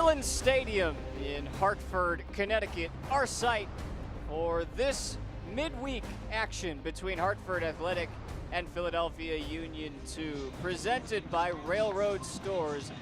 Dillon Stadium in Hartford, Connecticut, our site for this midweek action between Hartford Athletic and Philadelphia Union 2, presented by Railroad Stores.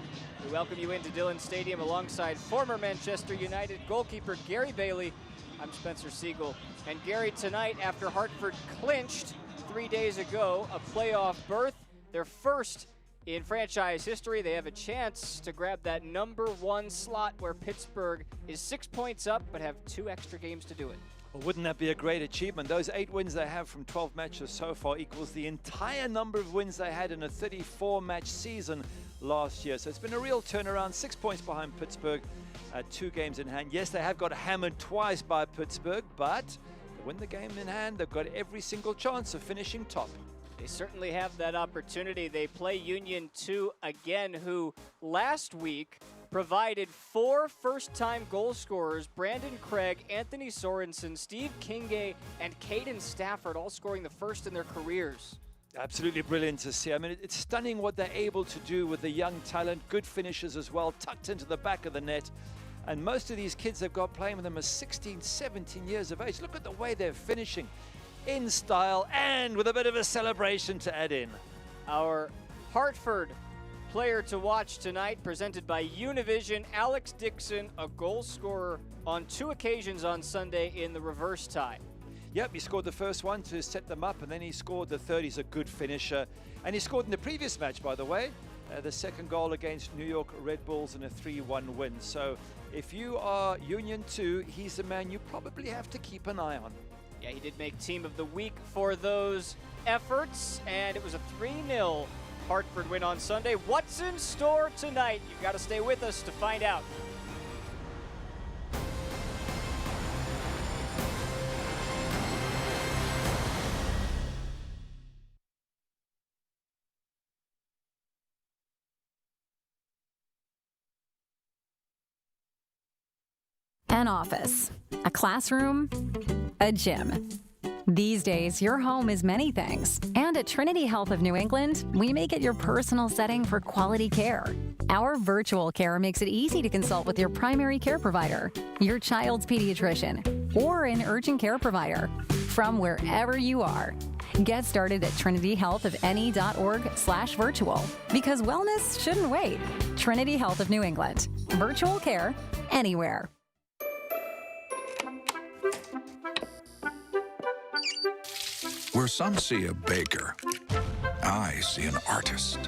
We welcome you into Dillon Stadium alongside former Manchester United goalkeeper Gary Bailey. I'm Spencer Siegel. And Gary, tonight, after Hartford clinched 3 days ago a playoff berth, their first in franchise history, they have a chance to grab that #1 slot where Pittsburgh is 6 points up but have 2 extra games to do it. Well, wouldn't that be a great achievement? Those 8 wins they have from 12 matches so far equals the entire number of wins they had in a 34-match season last year. So it's been a real turnaround, 6 points behind Pittsburgh, 2 games in hand. Yes, they have got hammered twice by Pittsburgh, but to win the game in hand, they've got every single chance of finishing top. They certainly have that opportunity. They play Union 2 again, who last week provided 4 first-time goal scorers, Brandon Craig, Anthony Sorensen, Steve Kinge, and Caden Stafford, all scoring the first in their careers. Absolutely brilliant to see. I mean, it's stunning what they're able to do with the young talent, good finishes as well, tucked into the back of the net. And most of these kids they've got playing with them are 16, 17 years of age. Look at the way they're finishing. In style and with a bit of a celebration to add in. Our Hartford player to watch tonight, presented by Univision, Alex Dixon, a goal scorer on 2 occasions on Sunday in the reverse tie. Yep, he scored the first one to set them up, and then he scored the third. He's a good finisher. And he scored in the previous match, by the way, the second goal against New York Red Bulls in a 3-1 win. So if you are Union 2, he's the man you probably have to keep an eye on. Yeah, he did make Team of the Week for those efforts, and it was a 3-0 Hartford win on Sunday. What's in store tonight? You've got to stay with us to find out. An office, a classroom, a gym. These days, your home is many things. And at Trinity Health of New England, we make it your personal setting for quality care. Our virtual care makes it easy to consult with your primary care provider, your child's pediatrician, or an urgent care provider from wherever you are. Get started at trinityhealthofne.org/virtual, because wellness shouldn't wait. Trinity Health of New England. Virtual care anywhere. Where some see a baker, I see an artist.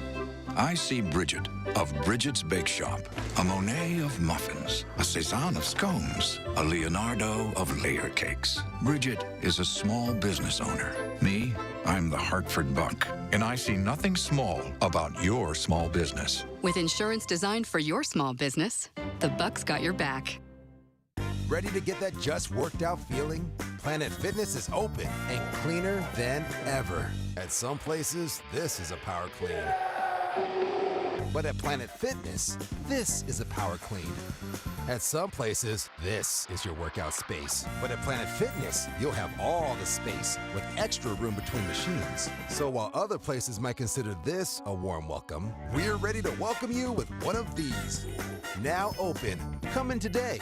I see Bridget of Bridget's Bake Shop, a Monet of muffins, a Cézanne of scones, a Leonardo of layer cakes. Bridget is a small business owner. Me, I'm the Hartford Buck, and I see nothing small about your small business. With insurance designed for your small business, the Buck's got your back. Ready to get that just worked out feeling? Planet Fitness is open and cleaner than ever. At some places, this is a power clean. But at Planet Fitness, this is a power clean. At some places, this is your workout space. But at Planet Fitness, you'll have all the space with extra room between machines. So while other places might consider this a warm welcome, we're ready to welcome you with one of these. Now open. Come in today.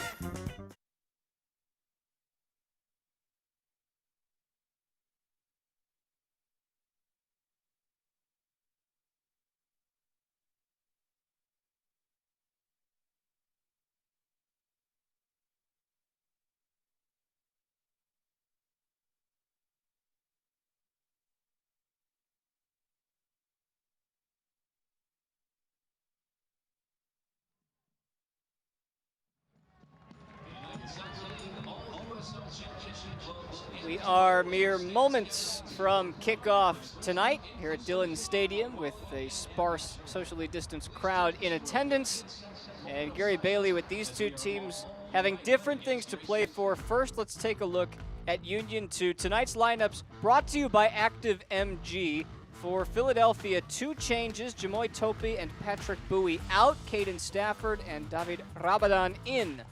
We are mere moments from kickoff tonight here at Dillon Stadium with a sparse, socially distanced crowd in attendance. And Gary Bailey, with these 2 teams having different things to play for. First, let's take a look at Union 2. Tonight's lineups brought to you by Active MG. For Philadelphia, 2 changes, Jamoy Topi and Patrick Bowie out, Caden Stafford and David Rabadan in.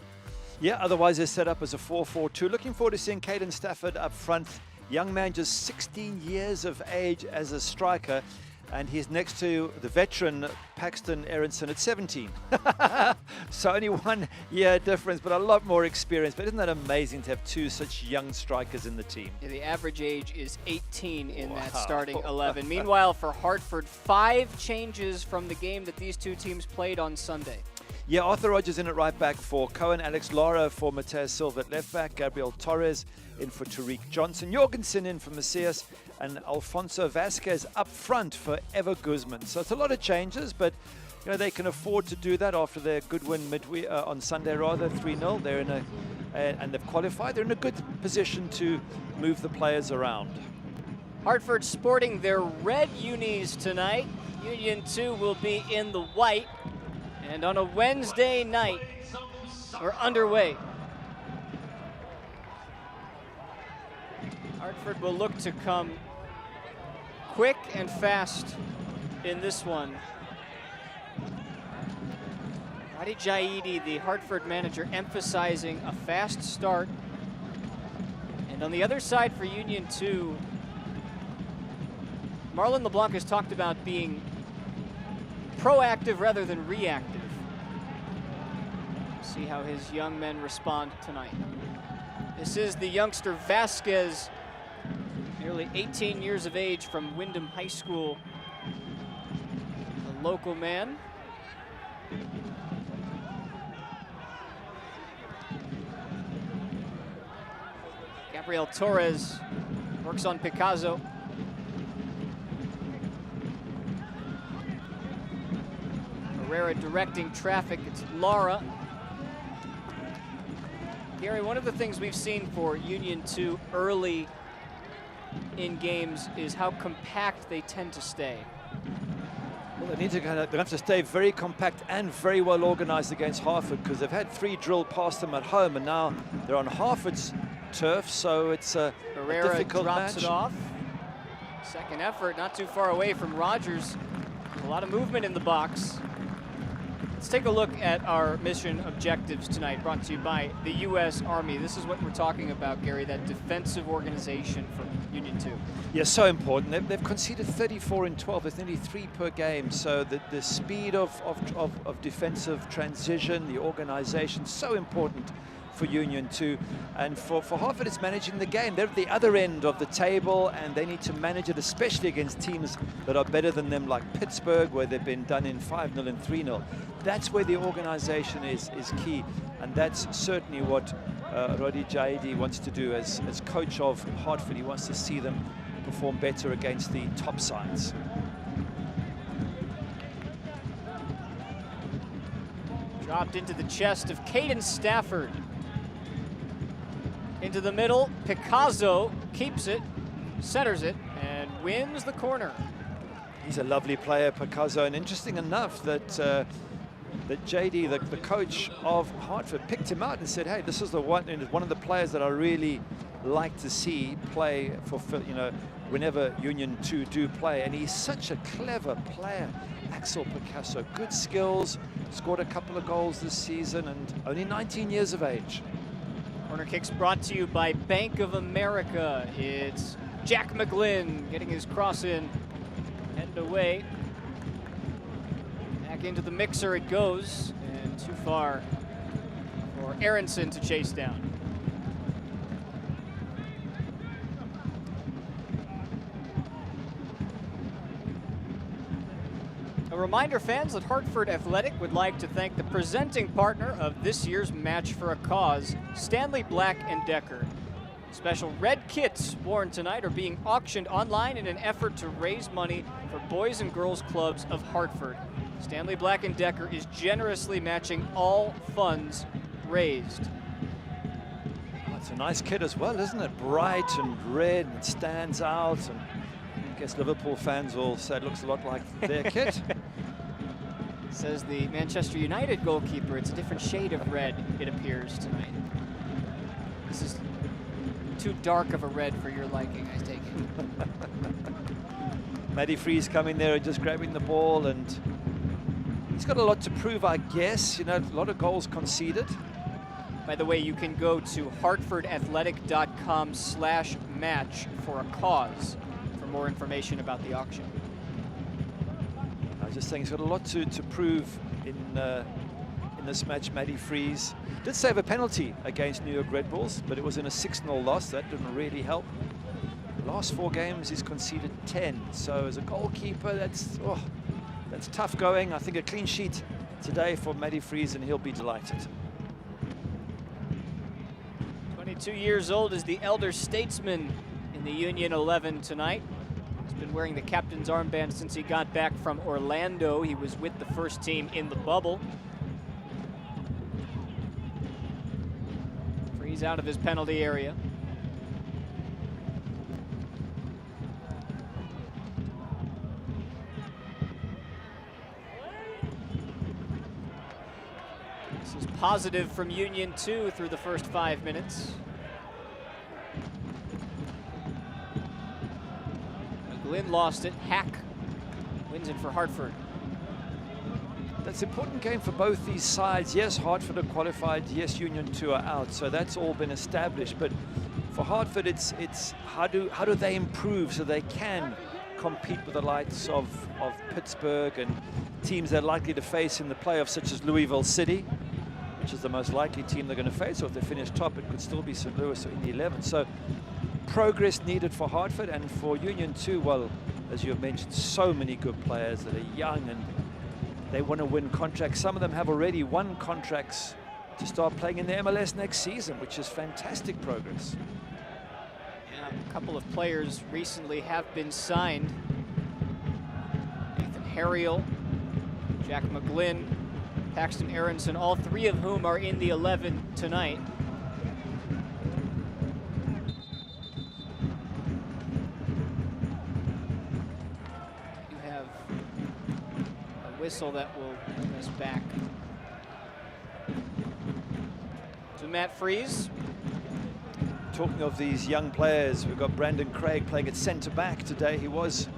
Yeah, otherwise they're set up as a 4-4-2. Looking forward to seeing Caden Stafford up front. Young man, just 16 years of age as a striker. And he's next to the veteran Paxton Aronson at 17. So only 1 year difference, but a lot more experience. But isn't that amazing to have two such young strikers in the team? Yeah, the average age is 18 in that starting 11. Meanwhile, for Hartford, 5 changes from the game that these two teams played on Sunday. Yeah, Arthur Rogers in at right back for Cohen, Alex Lara for Mateus Silva at left back, Gabriel Torres in for Tariq Johnson, Jorgensen in for Macias, and Alfonso Vasquez up front for Ever Guzman. So it's a lot of changes, but you know they can afford to do that after their good win midweek on Sunday, rather 3-0. They're in and they've qualified. They're in a good position to move the players around. Hartford sporting their red unis tonight. Union 2 will be in the white. And on a Wednesday night, we're underway. Hartford will look to come quick and fast in this one. Radi Jaidi, the Hartford manager, emphasizing a fast start. And on the other side for Union 2, Marlon LeBlanc has talked about being proactive rather than reactive. See how his young men respond tonight. This is the youngster Vasquez, nearly 18 years of age from Wyndham High School. A local man. Gabriel Torres works on Picasso. Herrera directing traffic. It's Lara. Gary, one of the things we've seen for Union 2 early in games is how compact they tend to stay. Well, they need to they have to stay very compact and very well organized against Hartford, because they've had 3 drilled past them at home, and now they're on Hartford's turf, so it's a difficult drops match. It off. Second effort, not too far away from Rogers. A lot of movement in the box. Let's take a look at our mission objectives tonight, brought to you by the U.S. Army. This is what we're talking about, Gary, that defensive organization for Union 2. Yeah, so important. They've conceded 34 in 12. There's nearly 3 per game. So the speed of defensive transition, the organization, so important for Union 2. And for Hartford, it's managing the game. They're at the other end of the table, and they need to manage it, especially against teams that are better than them, like Pittsburgh, where they've been done in 5-0 and 3-0. That's where the organization is key, and that's certainly what Radi Jaidi wants to do as coach of Hartford. He wants to see them perform better against the top sides. Dropped into the chest of Caden Stafford. Into the middle, Picasso keeps it, centers it, and wins the corner. He's a lovely player, Picasso, and interesting enough that that JD, the coach of Hartford, picked him out and said, "Hey, this is the one of the players that I really like to see play for, you know, whenever Union 2 do play." And he's such a clever player, Axel Picasso. Good skills, scored a couple of goals this season, and only 19 years of age. Corner kicks brought to you by Bank of America. It's Jack McGlynn getting his cross in, headed away. Back into the mixer it goes, and too far for Aronson to chase down. A reminder, fans, that Hartford Athletic would like to thank the presenting partner of this year's Match for a Cause, Stanley Black & Decker. Special red kits worn tonight are being auctioned online in an effort to raise money for Boys and Girls Clubs of Hartford. Stanley Black & Decker is generously matching all funds raised. Oh, it's a nice kit as well, isn't it? Bright and red, and it stands out. And I guess Liverpool fans will say it looks a lot like their kit. Says the Manchester United goalkeeper. It's a different shade of red, it appears, tonight. This is too dark of a red for your liking, I take it. Matty Freeze coming there and just grabbing the ball, and he's got a lot to prove, I guess. You know, a lot of goals conceded. By the way, you can go to hartfordathletic.com/match for a cause for more information about the auction. was just saying he's got a lot to prove in this match. Matty Freeze did save a penalty against New York Red Bulls, but it was in a 6-0 loss. That didn't really help. Last 4 games he's conceded 10. So as a goalkeeper, that's tough going. I think a clean sheet today for Matty Freeze, and he'll be delighted. 22 years old is the elder statesman in the Union 11 tonight. He's been wearing the captain's armband since he got back from Orlando. He was with the first team in the bubble. Freeze out of his penalty area. This is positive from Union 2 through the first 5 minutes. Glynn lost it. Hack wins it for Hartford. That's an important game for both these sides. Yes, Hartford are qualified. Yes, Union 2 are out. So that's all been established. But for Hartford, it's how do they improve so they can compete with the likes of Pittsburgh and teams they're likely to face in the playoffs, such as Louisville City, which is the most likely team they're going to face. Or if they finish top, it could still be St. Louis in the 11th. So progress needed for Hartford, and for Union 2, well, as you have mentioned, so many good players that are young and they want to win contracts. Some of them have already won contracts to start playing in the MLS next season, which is fantastic progress. Yeah, a couple of players recently have been signed. Nathan Harriel, Jack McGlynn, Paxton Aronson, all 3 of whom are in the 11 tonight. Whistle that will bring us back to Matt Freeze. Talking of these young players, we've got Brandon Craig playing at centre-back today. He was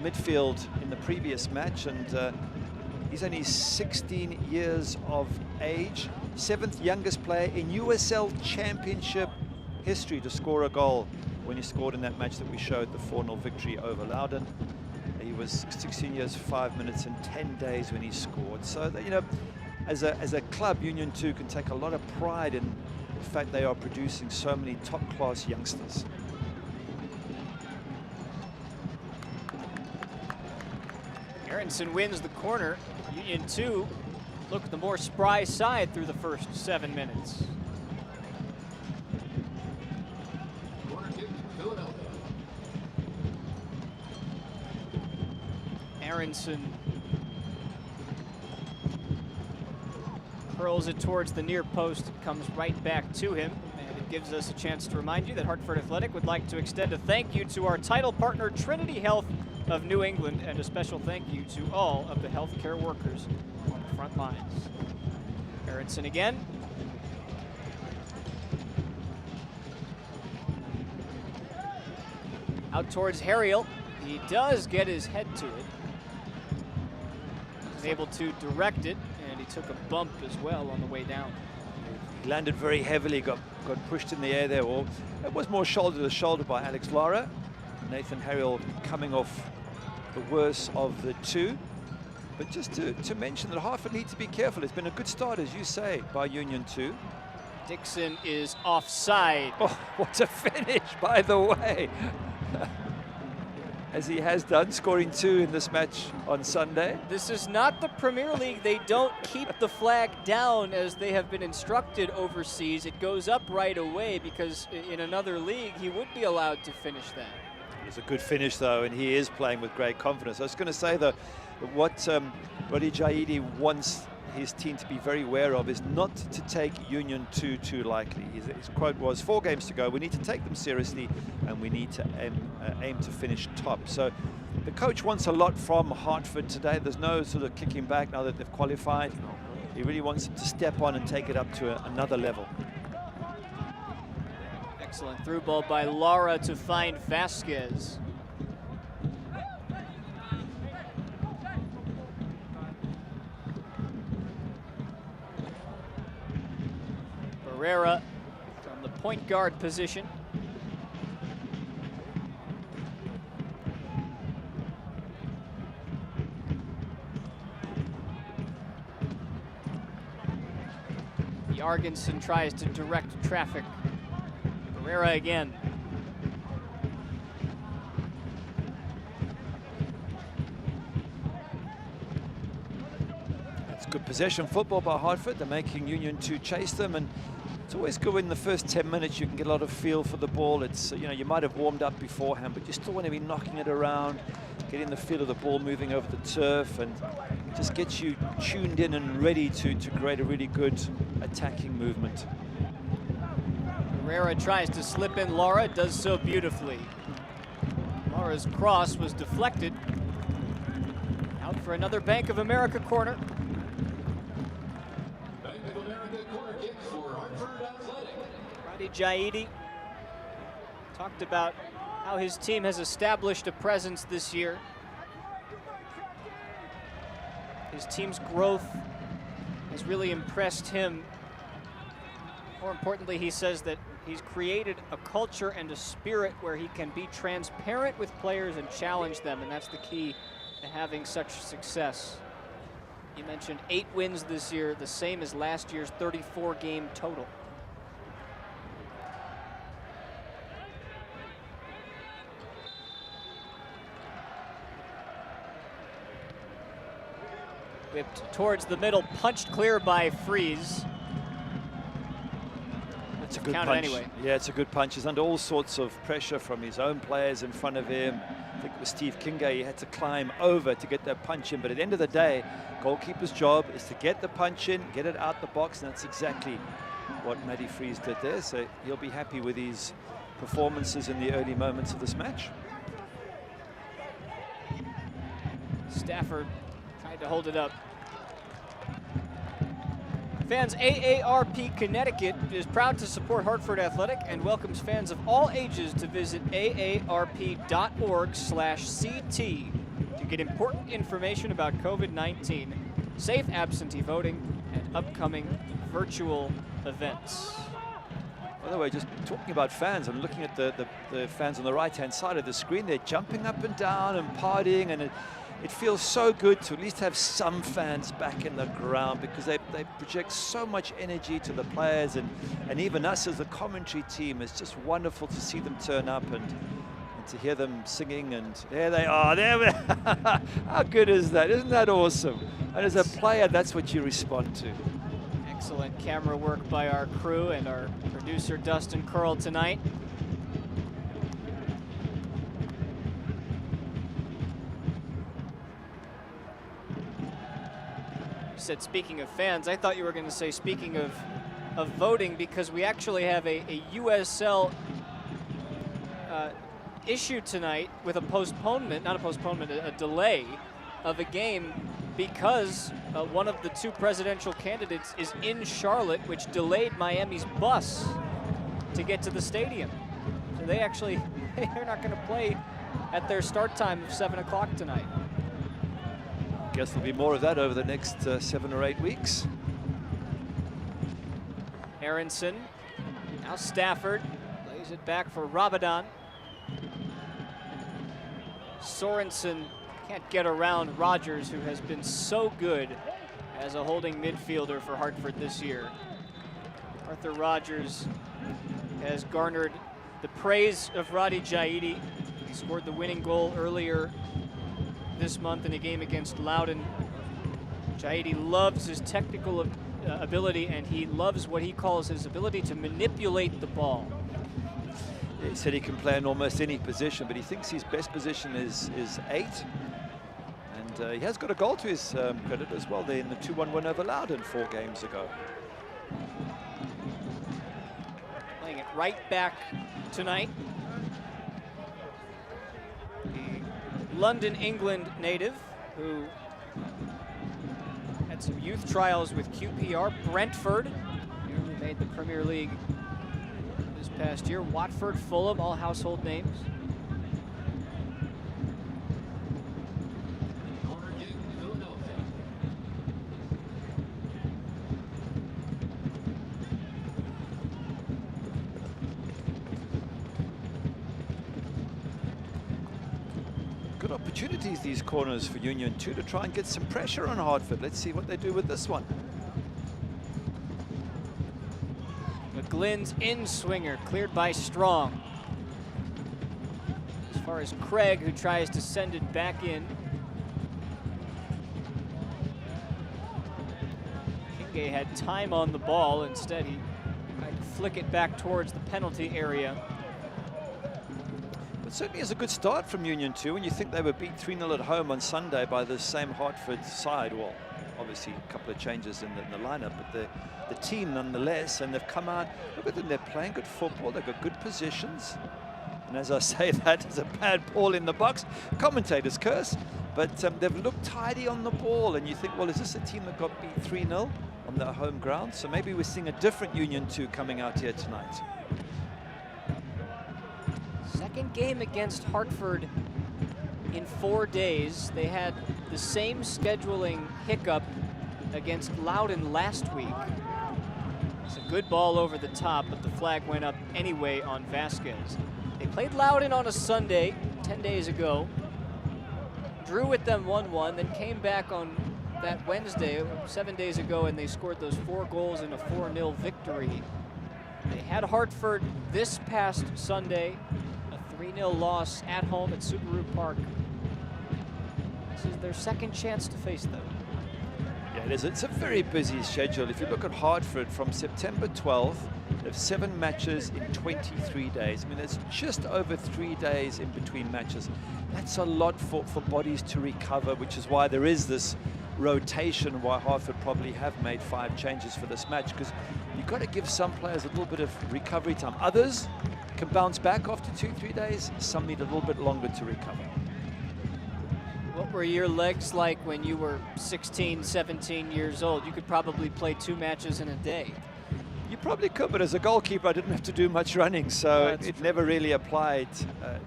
midfield in the previous match, and he's only 16 years of age. 7th youngest player in USL Championship history to score a goal when he scored in that match that we showed, the 4-0 victory over Loudon. He was 16 years, 5 minutes, and 10 days when he scored. So, that, you know, as a club, Union 2 can take a lot of pride in the fact they are producing so many top-class youngsters. Aronson wins the corner. Union 2 looked the more spry side through the first 7 minutes. Aronson curls it towards the near post. It comes right back to him, and it gives us a chance to remind you that Hartford Athletic would like to extend a thank you to our title partner, Trinity Health of New England, and a special thank you to all of the healthcare workers on the front lines. Aronson again. Out towards Harriel. He does get his head to it. Able to direct it, and he took a bump as well on the way down. He landed very heavily, got pushed in the air there. Or it was more shoulder to shoulder by Alex Lara. Nathan Harriel coming off the worst of the 2. But just to mention that Hartford need to be careful. It's been a good start, as you say, by Union 2. Dixon is offside. Oh, what a finish, by the way. As he has done, scoring 2 in this match on Sunday. This is not the Premier League. They don't keep the flag down as they have been instructed overseas. It goes up right away, because in another league, he would be allowed to finish that. It's a good finish, though, and he is playing with great confidence. I was going to say, though, what Roddy Jaidi wants his team to be very aware of is not to take Union 2 too lightly. His quote was, 4 games to go, we need to take them seriously, and we need to aim to finish top. So the coach wants a lot from Hartford today. There's no sort of kicking back now that they've qualified. He really wants them to step on and take it up to another level. Excellent through ball by Lara to find Vasquez. Barrera from the point guard position. Argenson tries to direct traffic. Herrera again. That's good possession football by Hartford. They're making Union 2 chase them, and it's always good in the first 10 minutes you can get a lot of feel for the ball. It's, you know, you might have warmed up beforehand, but you still want to be knocking it around, getting the feel of the ball moving over the turf, and just gets you tuned in and ready to create a really good attacking movement. Herrera tries to slip in Lara, does so beautifully. Lara's cross was deflected. Out for another Bank of America corner. Bank of America corner kick for Hartford Athletic. Radi Jaidi talked about how his team has established a presence this year. His team's growth has really impressed him. More importantly, he says that he's created a culture and a spirit where he can be transparent with players and challenge them, and that's the key to having such success. You mentioned 8 wins this year, the same as last year's 34-game total. Whipped towards the middle, punched clear by Freeze. It's a good punch. Anyway. Yeah, it's a good punch. He's under all sorts of pressure from his own players in front of him. I think it was Steve Kinga. He had to climb over to get that punch in. But at the end of the day, goalkeeper's job is to get the punch in, get it out the box, and that's exactly what Matty Freeze did there. So he'll be happy with his performances in the early moments of this match. Stafford tried to hold it up. Fans AARP Connecticut is proud to support Hartford Athletic and welcomes fans of all ages to visit aarp.org/CT to get important information about COVID-19, safe absentee voting, and upcoming virtual events. By the way, just talking about fans, I'm looking at the fans on the right-hand side of the screen. They're jumping up and down and partying, and it feels so good to at least have some fans back in the ground, because they project so much energy to the players, and even us as the commentary team. It's just wonderful to see them turn up and to hear them singing, and there they are. How good is that? Isn't that awesome? And as a player, that's what you respond to. Excellent camera work by our crew and our producer Dustin Curl tonight. Said speaking of fans, I thought you were going to say speaking of voting, because we actually have a USL issue tonight with a postponement, not a postponement, a delay of a game, because one of the 2 presidential candidates is in Charlotte, which delayed Miami's bus to get to the stadium. So they're not going to play at their start time of 7 o'clock tonight. Guess there'll be more of that over the next 7 or 8 weeks. Aronson, now Stafford, lays it back for Rabadon. Sorensen can't get around Rogers, who has been so good as a holding midfielder for Hartford this year. Arthur Rogers has garnered the praise of Radi Jaidi. He scored the winning goal earlier this month in a game against Loudon. Jaidi loves his technical ability, and he loves what he calls his ability to manipulate the ball. He said he can play in almost any position, but he thinks his best position is 8. And he has got a goal to his credit as well there in the 2-1 win over Loudon 4 games ago. Playing it right back tonight. London, England native who had some youth trials with QPR. Brentford, nearly made the Premier League this past year. Watford, Fulham, all household names. Good opportunities, these corners for Union 2, to try and get some pressure on Hartford. Let's see what they do with this one. McGlynn's in-swinger, cleared by Strong. As far as Craig, who tries to send it back in. Kinge had time on the ball. Instead, he tried to flick it back towards the penalty area. It certainly is a good start from Union 2 when you think they were beat 3-0 at home on Sunday by the same Hartford side. Well, obviously a couple of changes in the lineup, but the team nonetheless, and they've come out, look at them, they're playing good football, they've got good positions. And as I say that, there's a bad ball in the box. Commentators curse, but they've looked tidy on the ball, and you think, well, is this a team that got beat 3-0 on their home ground? So maybe we're seeing a different Union 2 coming out here tonight. Second game against Hartford in 4 days. They had the same scheduling hiccup against Loudoun last week. It's a good ball over the top, but the flag went up anyway on Vasquez. They played Loudoun on a Sunday 10 days ago, drew with them 1-1, then came back on that Wednesday 7 days ago, and they scored those 4 goals in a 4-0 victory. They had Hartford this past Sunday, a 3-0 loss at home at Subaru Park. This is their second chance to face them. Yeah, it is. It's a very busy schedule. If you look at Hartford from September 12th, they have 7 matches in 23 days. I mean, there's just over 3 days in between matches. That's a lot for bodies to recover, which is why there is this rotation, why Hartford probably have made 5 changes for this match, because you've got to give some players a little bit of recovery time. Others can bounce back after 2-3 days. Some need a little bit longer to recover. What were your legs like when you were 16, 17 years old? You could probably play 2 matches in a day. You probably could, but as a goalkeeper, I didn't have to do much running, so it never really applied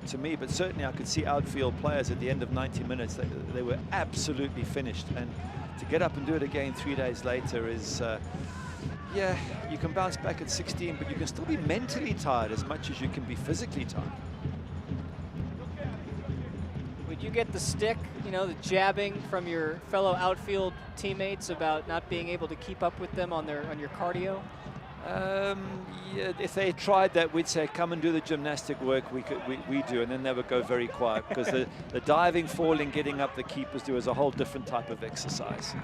to me. But certainly I could see outfield players at the end of 90 minutes. They were absolutely finished. And to get up and do it again 3 days later is, yeah, you can bounce back at 16, but you can still be mentally tired as much as you can be physically tired. Would you get the stick, you know, the jabbing from your fellow outfield teammates about not being able to keep up with them on your cardio? Yeah, if they tried that, we'd say, come and do the gymnastic work we do, and then they would go very quiet, because the diving, falling, getting up the keepers do is a whole different type of exercise.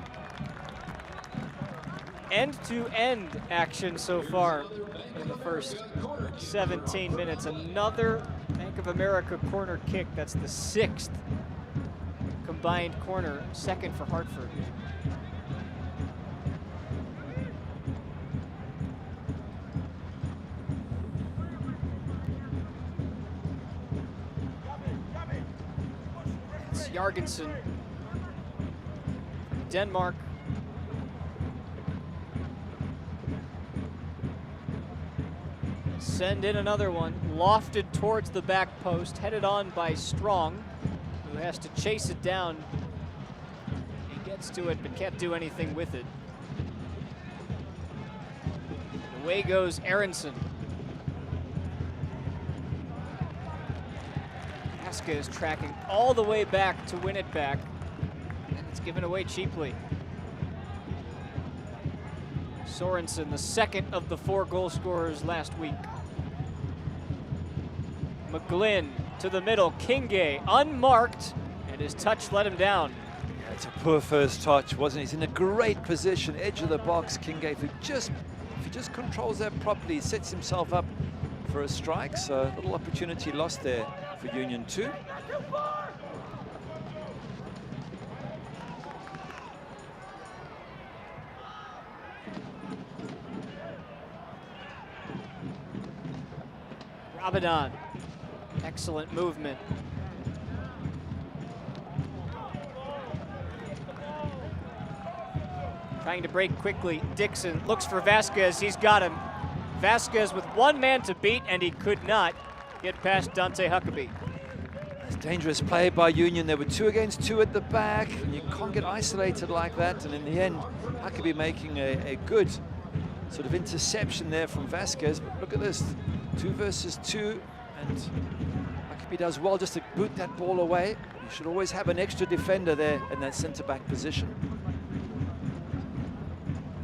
End-to-end action so far in the first 17 minutes. Another Bank of America corner kick. That's the 6th combined corner, 2nd for Hartford. It's Jorgensen, Denmark. Send in another one, lofted towards the back post, headed on by Strong, who has to chase it down. He gets to it, but can't do anything with it. Away goes Aronson. Vasquez tracking all the way back to win it back, and it's given away cheaply. Sorensen, the 2nd of the 4 goal scorers last week. McGlynn to the middle, Kinge unmarked, and his touch let him down. Yeah, it's a poor first touch, wasn't it? He's in a great position, edge of the box. Kinge, if he just controls that properly, sets himself up for a strike. So a little opportunity lost there for Union 2. Rabadon, excellent movement. Trying to break quickly, Dixon looks for Vasquez, he's got him. Vasquez with 1 man to beat, and he could not get past Dante Huckabee. It's dangerous play by Union. There were 2 against 2 at the back, and you can't get isolated like that. And in the end, Huckabee making a good sort of interception there from Vasquez. But look at this, 2 versus 2, and Huckabee does well just to boot that ball away. You should always have an extra defender there in that centre-back position.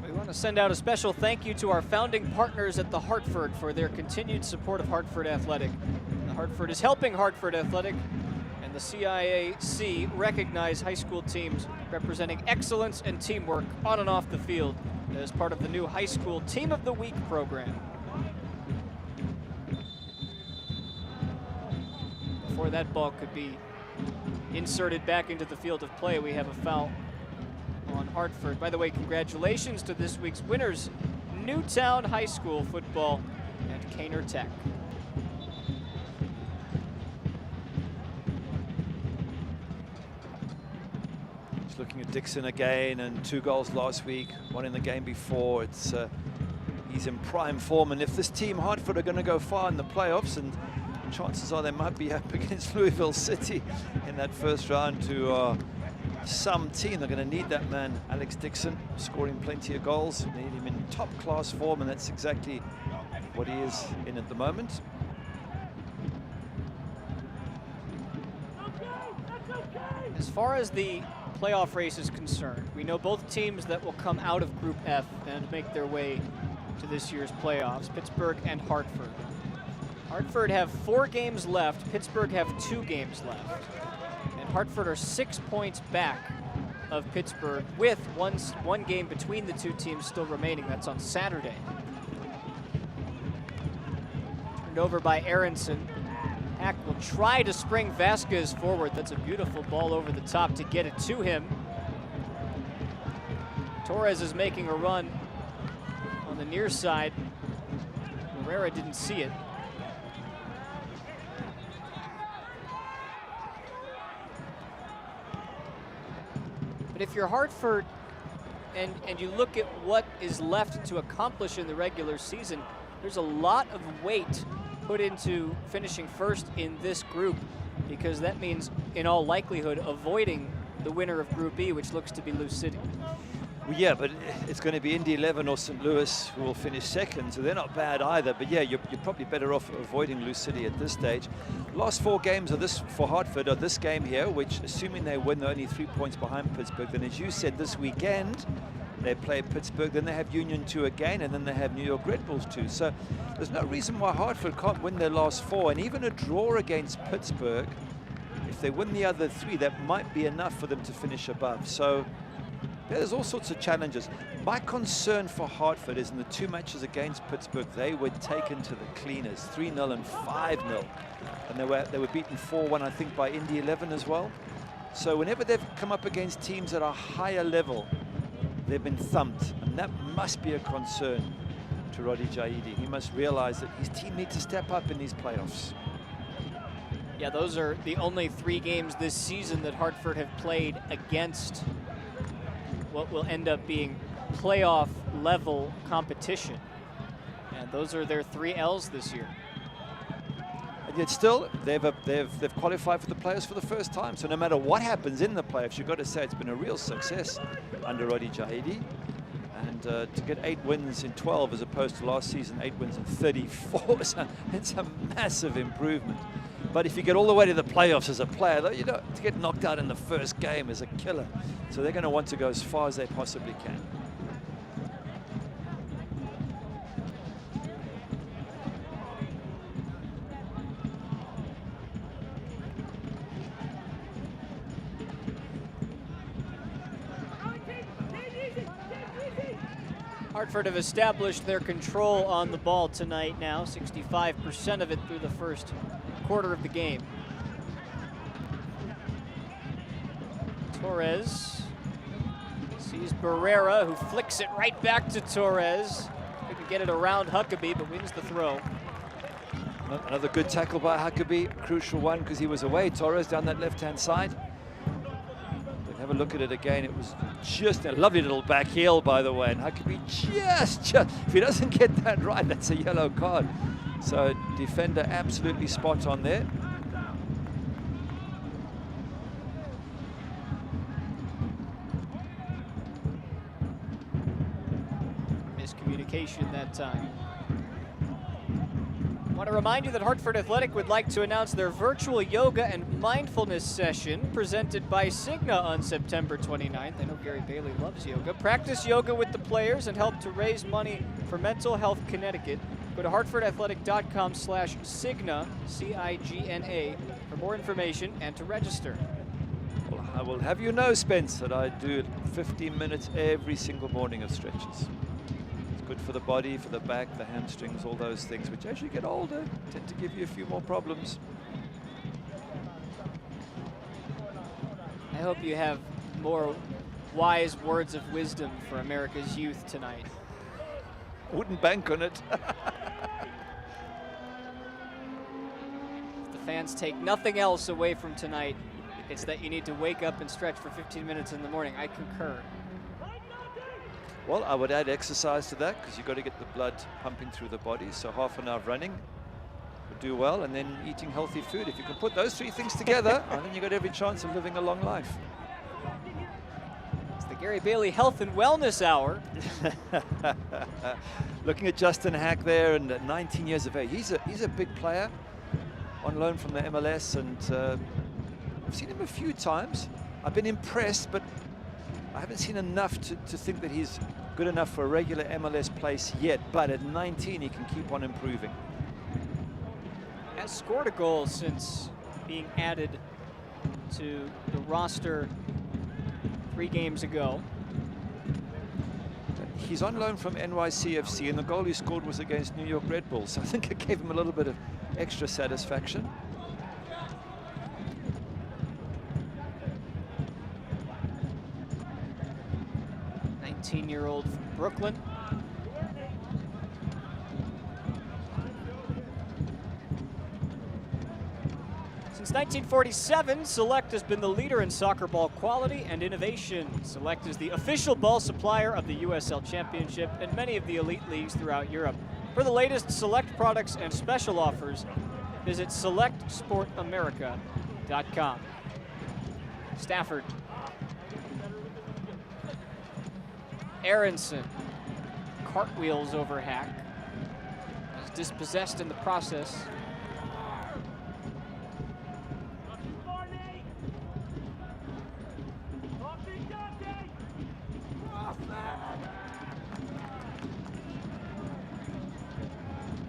We want Want to send out a special thank you to our founding partners at the Hartford for their continued support of Hartford Athletic. The Hartford is helping Hartford Athletic, and the CIAC recognize high school teams representing excellence and teamwork on and off the field as part of the new High School Team of the Week program. Before that ball could be inserted back into the field of play, we have a foul on Hartford. By the way, congratulations to this week's winners, Newtown High School football and Caner Tech. Just looking at Dixon again, and 2 goals last week, 1 in the game before. He's in prime form, and if this team, Hartford, are going to go far in the playoffs, and chances are they might be up against Louisville City in that first round to some team. They're going to need that man, Alex Dixon, scoring plenty of goals. They need him in top-class form, and that's exactly what he is in at the moment. As far as the playoff race is concerned, we know both teams that will come out of Group F and make their way to this year's playoffs, Pittsburgh and Hartford. Hartford have 4 games left, Pittsburgh have 2 games left. And Hartford are 6 points back of Pittsburgh with one game between the 2 teams still remaining. That's on Saturday. Turned over by Aronson. Hack will try to spring Vasquez forward. That's a beautiful ball over the top to get it to him. Torres is making a run on the near side. Herrera didn't see it. But if you're Hartford and you look at what is left to accomplish in the regular season, there's a lot of weight put into finishing first in this group, because that means, in all likelihood, avoiding the winner of Group E, which looks to be Lou City. Well, yeah, but it's going to be Indy 11 or St. Louis who will finish second, so they're not bad either. But yeah, you're probably better off avoiding Lou City at this stage. Last 4 games for Hartford are this game here, which, assuming they win, they're only 3 points behind Pittsburgh. Then, as you said, this weekend they play Pittsburgh, then they have Union 2 again, and then they have New York Red Bulls 2. So there's no reason why Hartford can't win their last 4, and even a draw against Pittsburgh, if they win the other 3, that might be enough for them to finish above. So there's all sorts of challenges. My concern for Hartford is in the 2 matches against Pittsburgh, they were taken to the cleaners, 3-0 and 5-0. And they were beaten 4-1, I think, by Indy 11 as well. So whenever they've come up against teams at a higher level, they've been thumped. And that must be a concern to Roddy Jaidi. He must realize that his team needs to step up in these playoffs. Yeah, those are the only 3 games this season that Hartford have played against what will end up being playoff level competition. And those are their 3 L's this year. And yet still, they've qualified for the playoffs for the first time. So no matter what happens in the playoffs, you've got to say it's been a real success under Roddy Jaidi. And to get 8 wins in 12 as opposed to last season, 8 wins in 34, it's a massive improvement. But if you get all the way to the playoffs as a player, though, to get knocked out in the first game is a killer. So they're going to want to go as far as they possibly can. Hartford have established their control on the ball tonight now, 65% of it through the first quarter of the game. Torres sees Barrera, who flicks it right back to Torres. Couldn't get it around Huckabee, but wins the throw. Another good tackle by Huckabee, crucial one because he was away. Torres down that left-hand side. But have a look at it again. It was just a lovely little back heel, by the way. And Huckabee just, if he doesn't get that right, that's a yellow card. So defender absolutely spot on there. Miscommunication that time. want to remind you that Hartford Athletic would like to announce their virtual yoga and mindfulness session presented by Cigna on September 29th. I know Gary Bailey loves yoga. Practice yoga with the players and help to raise money for Mental Health Connecticut. Go to hartfordathletic.com/Cigna, C-I-G-N-A, for more information and to register. Well, I will have you know, Spence, that I do 15 minutes every single morning of stretches. Good for the body, for the back, the hamstrings, all those things, which as you get older tend to give you a few more problems. I hope you have more wise words of wisdom for America's youth tonight. Wouldn't bank on it. If the fans take nothing else away from tonight, it's that you need to wake up and stretch for 15 minutes in the morning. I concur. Well, I would add exercise to that because you've got to get the blood pumping through the body. So half an hour of running would do well, and then eating healthy food. If you can put those three things together, I think you've got every chance of living a long life. It's the Gary Bailey Health and Wellness Hour. Looking at Justin Hack there, and at 19 years of age, he's a big player on loan from the MLS, and I've seen him a few times. I've been impressed, but I haven't seen enough to think that he's good enough for a regular MLS place yet. But at 19, he can keep on improving. Has scored a goal since being added to the roster 3 games ago. He's on loan from NYCFC, and the goal he scored was against New York Red Bulls. So I think it gave him a little bit of extra satisfaction. 19-year-old from Brooklyn. Since 1947, Select has been the leader in soccer ball quality and innovation. Select is the official ball supplier of the USL Championship and many of the elite leagues throughout Europe. For the latest Select products and special offers, visit selectsportamerica.com. Stafford. Aronson cartwheels over Hack. He's dispossessed in the process.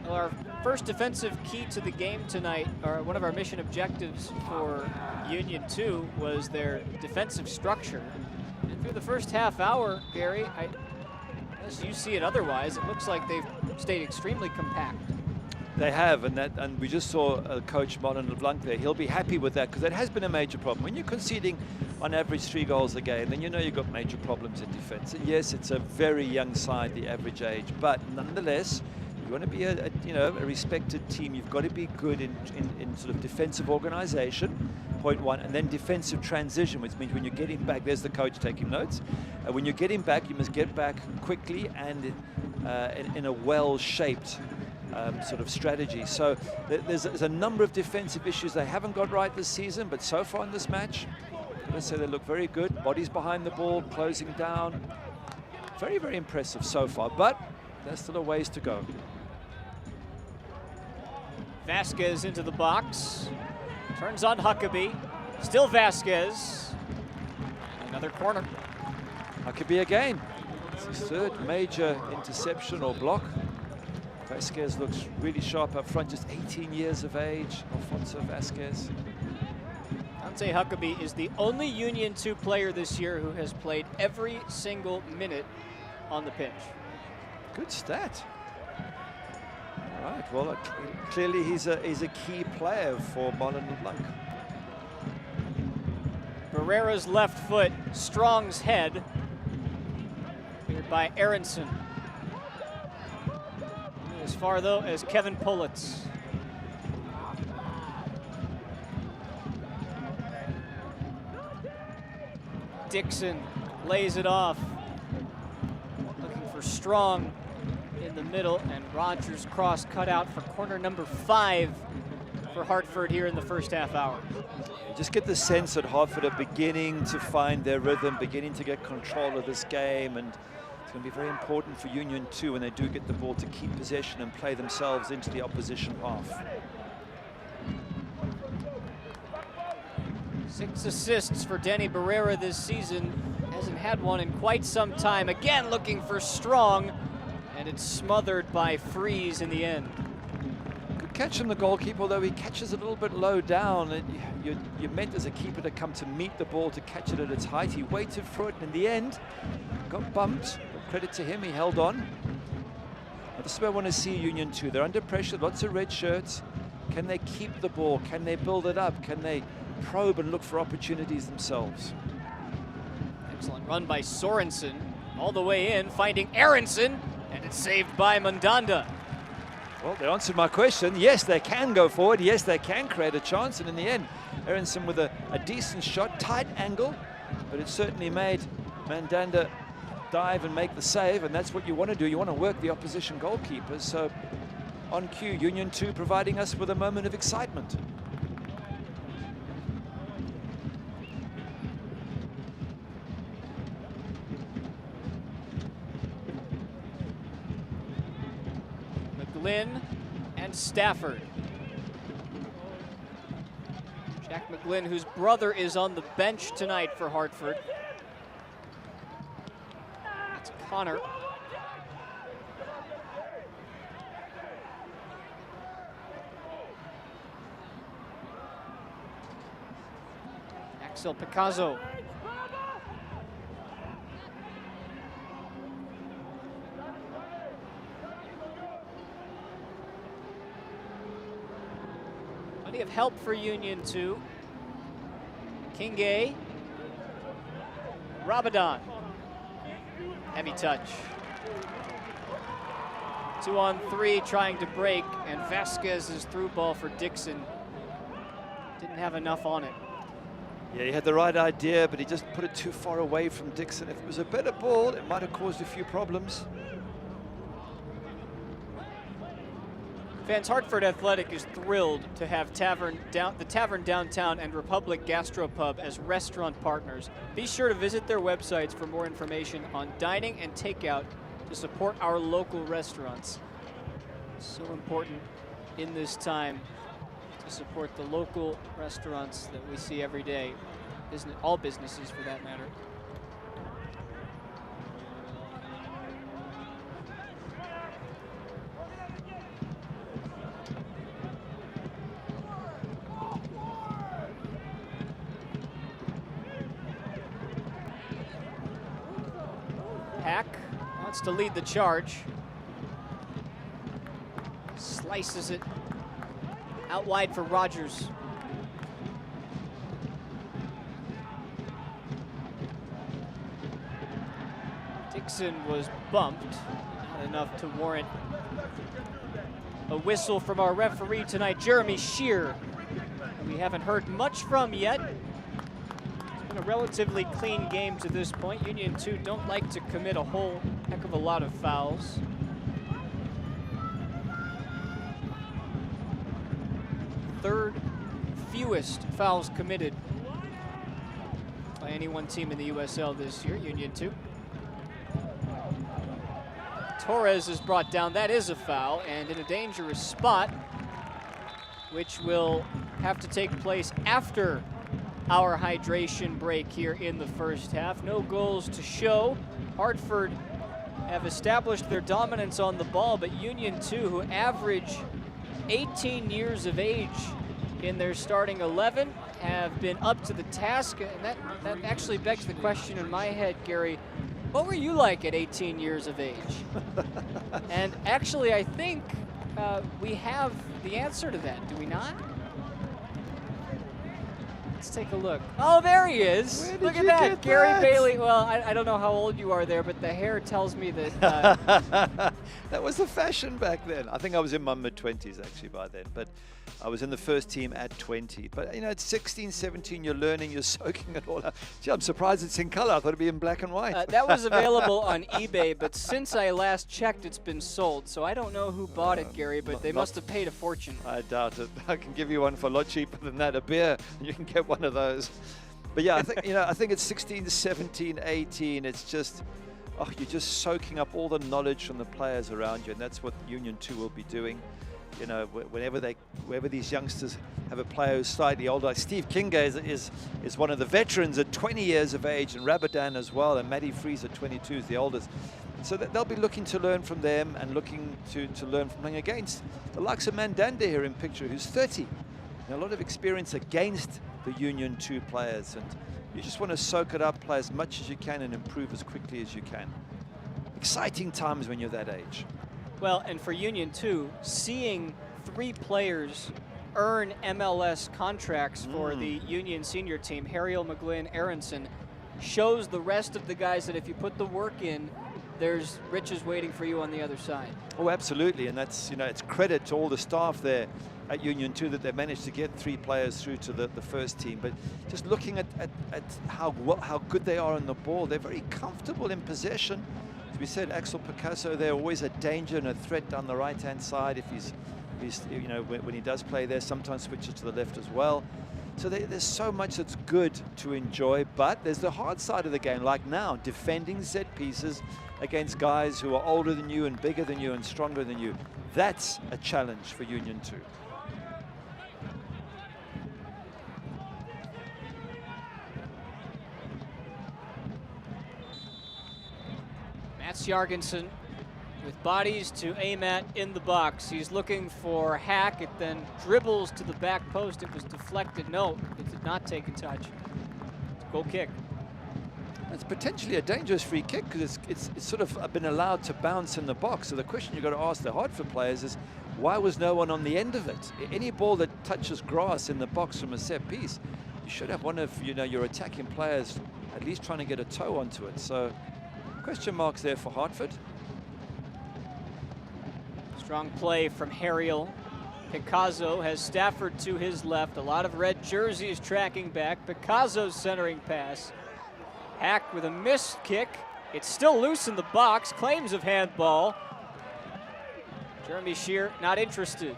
Well, our first defensive key to the game tonight, or one of our mission objectives for Union 2, was their defensive structure. Through the first half hour, Gary, as you see it otherwise, it looks like they've stayed extremely compact. They have, and we just saw Coach Martin LeBlanc there. He'll be happy with that because that has been a major problem. When you're conceding on average 3 goals a game, then you know you've got major problems in defense. And yes, it's a very young side, the average age, but nonetheless, you want to be a respected team. You've got to be good in sort of defensive organization. Point 1, and then defensive transition, which means when you're getting back, there's the coach taking notes. When you're getting back, you must get back quickly and in a well-shaped sort of strategy. So there's a number of defensive issues they haven't got right this season, but so far in this match, let's say they look very good. Bodies behind the ball, closing down. Very, very impressive so far, but there's still a ways to go. Vasquez into the box. Turns on Huckabee. Still Vasquez. Another corner. Huckabee again. It's his 3rd major interception or block. Vasquez looks really sharp up front, just 18 years of age. Alfonso Vasquez. Dante Huckabee is the only Union 2 player this year who has played every single minute on the pitch. Good stat. All right, well, clearly he's a key player for Martin LeBlanc. Barrera's left foot, Strong's head. Cleared by Aronson. As far, though, as Kevin Pullitz. Dixon lays it off. Looking for Strong in the middle, and Rogers cross cut out for corner number 5 for Hartford here in the first half hour. You just get the sense that Hartford are beginning to find their rhythm, beginning to get control of this game, and It's going to be very important for Union 2 when they do get the ball to keep possession and play themselves into the opposition half. 6 assists for Denny Barrera this season. Hasn't had one in quite some time. Again, looking for Strong, and it's smothered by Freeze in the end. Good catch from the goalkeeper, although he catches it a little bit low down. You're meant as a keeper to come to meet the ball, to catch it at its height. He waited for it, and in the end, got bumped. But credit to him, he held on. Now, this is where I want to see Union 2. They're under pressure, lots of red shirts. Can they keep the ball? Can they build it up? Can they probe and look for opportunities themselves? Excellent run by Sorensen, all the way in, finding Aronson, and it's saved by Mandanda. Well, they answered my question. Yes, they can go forward. Yes, they can create a chance. And in the end, Aronson with a decent shot, tight angle, but it certainly made Mandanda dive and make the save, and that's what you want to do. You want to work the opposition goalkeepers. So on cue, Union 2 providing us with a moment of excitement. McGlynn and Stafford. Jack McGlynn, whose brother is on the bench tonight for Hartford. That's Connor. Axel Picasso. Plenty of help for Union 2. Kinge. Rabadon. Heavy touch. 2-on-3 trying to break, and Vasquez's through ball for Dixon. Didn't have enough on it. Yeah, he had the right idea, but he just put it too far away from Dixon. If it was a better ball, it might have caused a few problems. Fans, Hartford Athletic is thrilled to have the Tavern Downtown and Republic Gastropub as restaurant partners. Be sure to visit their websites for more information on dining and takeout to support our local restaurants. So important in this time to support the local restaurants that we see every day, all businesses for that matter. Hack wants to lead the charge. Slices it out wide for Rogers. Dixon was bumped, not enough to warrant a whistle from our referee tonight, Jeremy Shear, who we haven't heard much from yet. It's been a relatively clean game to this point. Union 2 don't like to commit a whole heck of a lot of fouls. Third fewest fouls committed by any one team in the USL this year, Union 2. Torres is brought down. That is a foul, and in a dangerous spot, which will have to take place after our hydration break here in the first half. No goals to show. Hartford have established their dominance on the ball, but Union 2, who average 18 years of age in their starting 11, have been up to the task. And that actually begs the question in my head, Gary, what were you like at 18 years of age? And actually, I think we have the answer to that, do we not? Let's take a look. Oh, there he is. Look at that, Gary Bailey. Well, I don't know how old you are there, but the hair tells me that. That was the fashion back then. I think I was in my mid-20s actually by then, but I was in the first team at 20. But, you know, at 16, 17, you're learning, you're soaking it all up. Gee, I'm surprised it's in color. I thought it'd be in black and white. That was available on eBay, but since I last checked, it's been sold. So I don't know who bought it, Gary, but they must have paid a fortune. I doubt it. I can give you one for a lot cheaper than that, a beer. You can get one of those. But yeah, I think, you know, I think it's 16, 17, 18. It's just oh, you're just soaking up all the knowledge from the players around you, and that's what Union 2 will be doing. You know, whenever these youngsters have a player who's slightly older, like Steve Kinga is one of the veterans at 20 years of age, and Rabadan as well, and Matty Fries at 22 is the oldest. So that they'll be looking to learn from them and looking to learn from playing against the likes of Mandanda here in picture, who's 30. And a lot of experience against the Union 2 players, and you just want to soak it up, play as much as you can, and improve as quickly as you can. Exciting times when you're that age. Well, and for Union 2, seeing 3 players earn MLS contracts for the Union senior team, Harriel, McGlynn, Aronson, shows the rest of the guys that if you put the work in, there's riches waiting for you on the other side. Oh, absolutely, and that's, you know, it's credit to all the staff there at Union 2 that they managed to get 3 players through to the first team. But just looking at how good they are on the ball, they're very comfortable in possession. As we said, Axel Picasso, they're always a danger and a threat down the right-hand side. If he's you know, when he does play there, sometimes switches to the left as well. So there's so much that's good to enjoy, but there's the hard side of the game, like now, defending set pieces against guys who are older than you and bigger than you and stronger than you. That's a challenge for Union 2. Mats Jorgensen with bodies to aim at in the box. He's looking for Hack. It then dribbles to the back post. It was deflected. No, it did not take a touch. It's a goal kick. It's potentially a dangerous free kick because it's sort of been allowed to bounce in the box. So the question you've got to ask the Hartford players is, why was no one on the end of it? Any ball that touches grass in the box from a set piece, you should have one of, you know, your attacking players at least trying to get a toe onto it. So question marks there for Hartford. Strong play from Harriel. Picasso has Stafford to his left. A lot of red jerseys tracking back. Picasso's centering pass. Hack with a missed kick. It's still loose in the box. Claims of handball. Jeremy Shear not interested.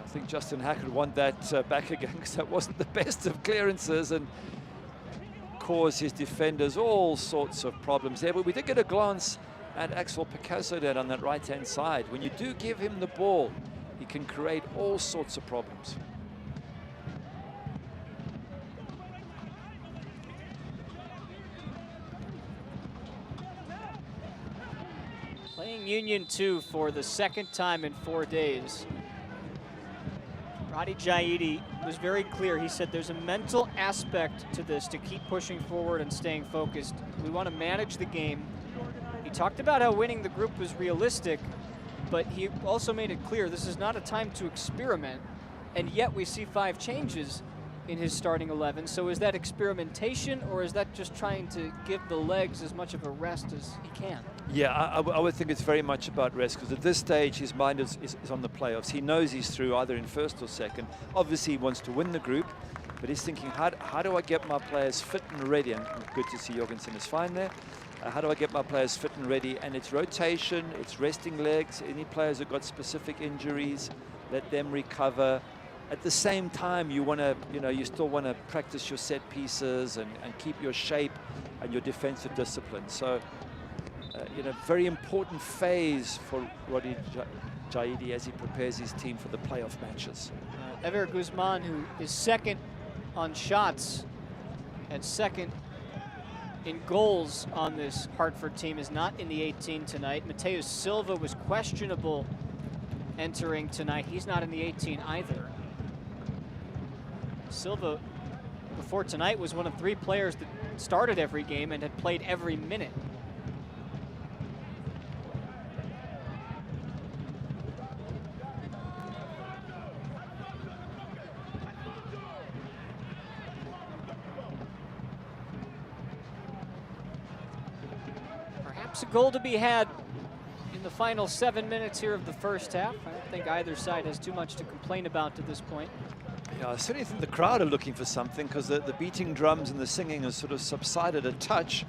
I think Justin Hack would want that back again, because that wasn't the best of clearances and caused his defenders all sorts of problems there. But we did get a glance at Axel Picasso there on that right-hand side. When you do give him the ball, he can create all sorts of problems. Playing Union 2 for the second time in 4 days. Roddy Jaidi was very clear. He said there's a mental aspect to this, to keep pushing forward and staying focused. We want to manage the game. He talked about how winning the group was realistic, but he also made it clear this is not a time to experiment, and yet we see 5 changes in his starting 11. So is that experimentation, or is that just trying to give the legs as much of a rest as he can? Yeah, I would think it's very much about rest, because at this stage his mind is on the playoffs. He knows he's through either in first or second. Obviously he wants to win the group, but he's thinking, how do I get my players fit and ready? And good to see Jorgensen is fine there. How do I get my players fit and ready? And it's rotation, it's resting legs. Any players who've got specific injuries, let them recover. At the same time, you want to, you still want to practice your set pieces and keep your shape and your defensive discipline. So, very important phase for Roddy Jaidi as he prepares his team for the playoff matches. Ever Guzman, who is second on shots and second in goals on this Hartford team, is not in the 18 tonight. Mateus Silva was questionable entering tonight. He's not in the 18 either. Silva, before tonight, was one of 3 players that started every game and had played every minute. Perhaps a goal to be had in the final 7 minutes here of the first half. I don't think either side has too much to complain about to this point. Yeah, I certainly think the crowd are looking for something, because the beating drums and the singing has sort of subsided a touch,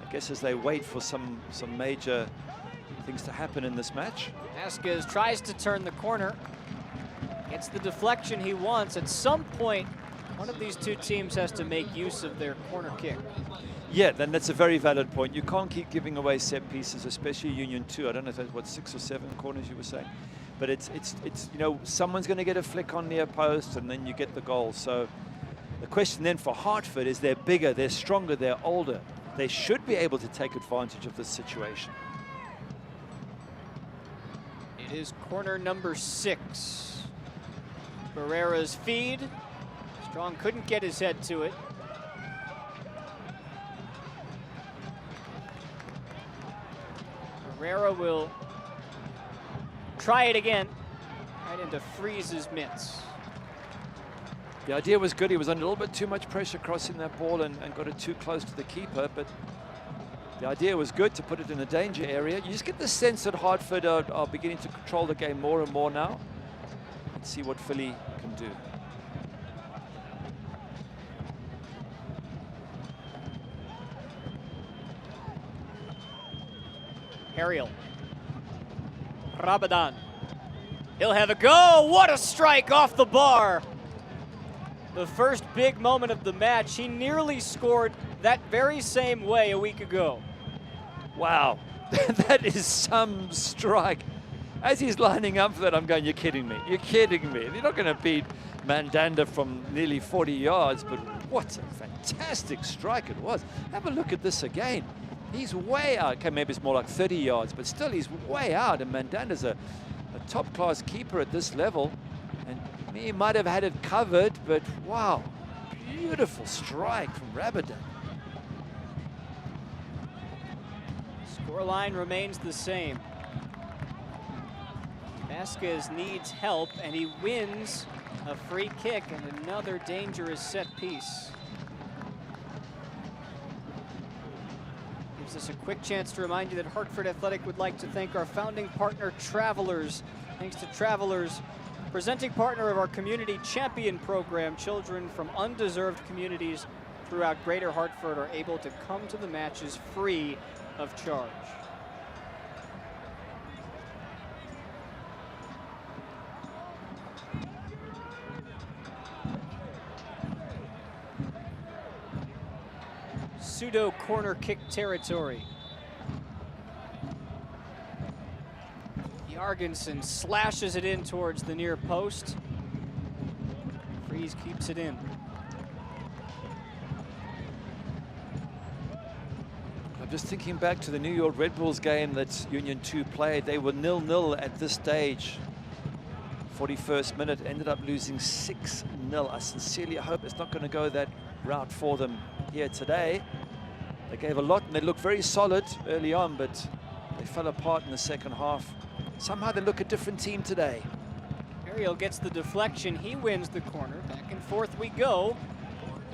I guess, as they wait for some major things to happen in this match. Vasquez tries to turn the corner. Gets the deflection he wants. At some point, one of these 2 teams has to make use of their corner kick. Yeah, then that's a very valid point. You can't keep giving away set pieces, especially Union 2. I don't know if that's what, 6 or 7 corners you were saying, but it's you know, someone's going to get a flick on near post, and then you get the goal. So the question then for Hartford is they're bigger, they're stronger, they're older. They should be able to take advantage of this situation. It is corner number 6. Barrera's feed. Strong couldn't get his head to it. Barrera will try it again, right into Freeze's mitts. The idea was good. He was under a little bit too much pressure crossing that ball and got it too close to the keeper, but the idea was good to put it in a danger area. You just get the sense that Hartford are beginning to control the game more and more now. Let's see what Philly can do. Ariel. Rabadan. He'll have a go. What a strike off the bar. The first big moment of the match. He nearly scored that very same way a week ago. Wow, that is some strike. As he's lining up for that, I'm going, you're kidding me. You're kidding me. You're not going to beat Mandanda from nearly 40 yards, but what a fantastic strike it was. Have a look at this again. He's way out. Okay, maybe it's more like 30 yards, but still he's way out. And Mandanda's a top-class keeper at this level. And he might have had it covered, but wow, beautiful strike from Rabadan. Scoreline remains the same. Vasquez needs help, and he wins a free kick and another dangerous set piece. Gives us a quick chance to remind you that Hartford Athletic would like to thank our founding partner, Travelers. Thanks to Travelers, presenting partner of our Community Champion program, children from undeserved communities throughout Greater Hartford are able to come to the matches free of charge. Pseudo corner kick territory. Jorgensen slashes it in towards the near post. Freeze keeps it in. I'm just thinking back to the New York Red Bulls game that Union 2 played. They were 0-0 at this stage. 41st minute, ended up losing 6-0. I sincerely hope it's not going to go that route for them here today. They gave a lot and they looked very solid early on, but they fell apart in the second half. Somehow they look a different team today. Ariel gets the deflection. He wins the corner. Back and forth we go.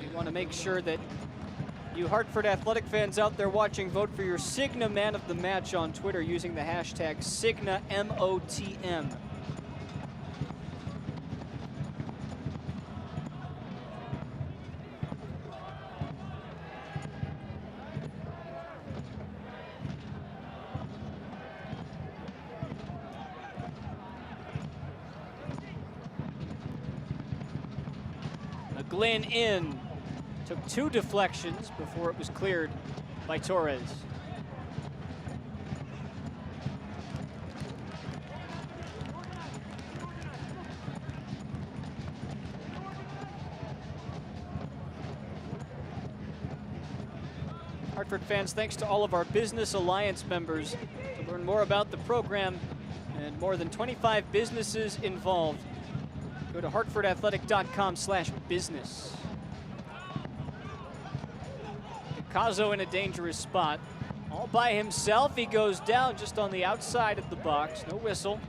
We want to make sure that you Hartford Athletic fans out there watching vote for your Cigna Man of the Match on Twitter using the hashtag CignaMOTM. Glynn in, took 2 deflections before it was cleared by Torres. Hartford fans, thanks to all of our Business Alliance members. To learn more about the program and more than 25 businesses involved, go to hartfordathletic.com/business. Picasso in a dangerous spot. All by himself, he goes down just on the outside of the box. No whistle.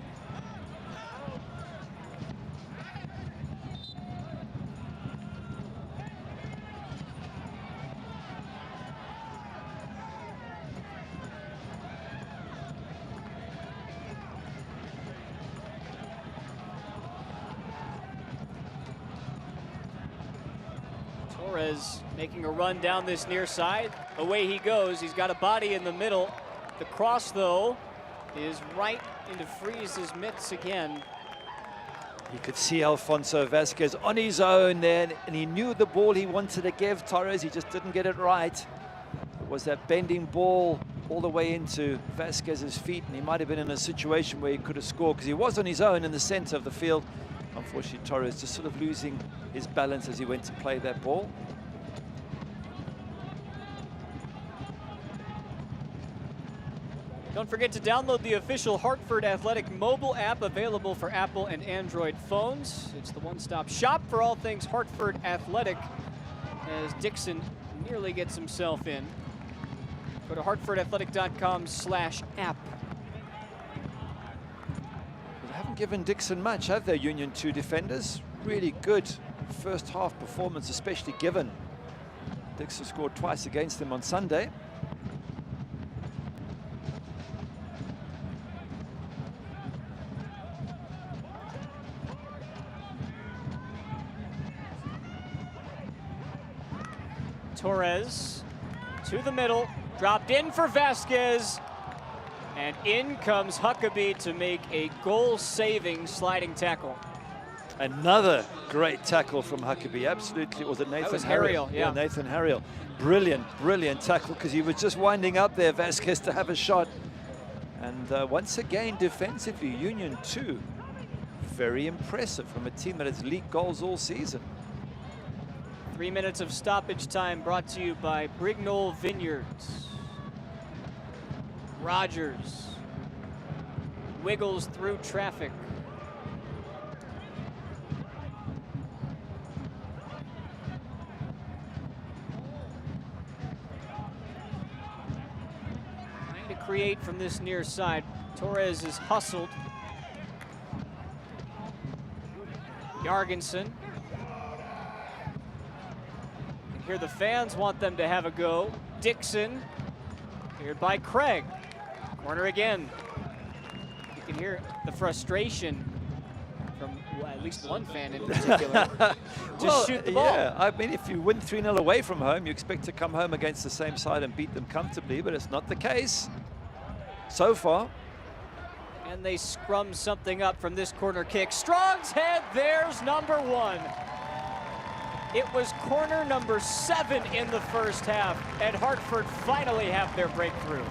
Torres making a run down this near side. Away he goes. He's got a body in the middle. The cross, though, is right into Freeze's mitts again. You could see Alfonso Vasquez on his own there, and he knew the ball he wanted to give Torres. He just didn't get it right. was that bending ball all the way into Vasquez's feet, and he might have been in a situation where he could have scored because he was on his own in the center of the field. Unfortunately, Torres just sort of losing his balance as he went to play that ball. Don't forget to download the official Hartford Athletic mobile app available for Apple and Android phones. It's the one-stop shop for all things Hartford Athletic as Dixon nearly gets himself in. Go to hartfordathletic.com/app. They haven't given Dixon much, have they, Union 2 defenders? Really good first half performance, especially given Dixon scored twice against them on Sunday. Torres to the middle, dropped in for Vasquez, and in comes Huckabee to make a goal-saving sliding tackle. Another great tackle from Huckabee, absolutely. Was it Nathan was Harriel? Harriel, yeah. Nathan Harriel. Brilliant, brilliant tackle because he was just winding up there, Vasquez, to have a shot. And once again, defensively, Union 2, very impressive from a team that has leaked goals all season. 3 minutes of stoppage time brought to you by Brignol Vineyards. Rogers wiggles through traffic. Trying to create from this near side. Torres is hustled. Jorgensen. Here the fans want them to have a go. Dixon, cleared by Craig. Corner again. You can hear the frustration from at least one fan in particular. Just shoot the ball. Yeah, I mean, if you win 3-0 away from home, you expect to come home against the same side and beat them comfortably, but it's not the case so far. And they scrum something up from this corner kick. Strong's head, there's number 1. It was corner number 7 in the first half, and Hartford finally have their breakthrough.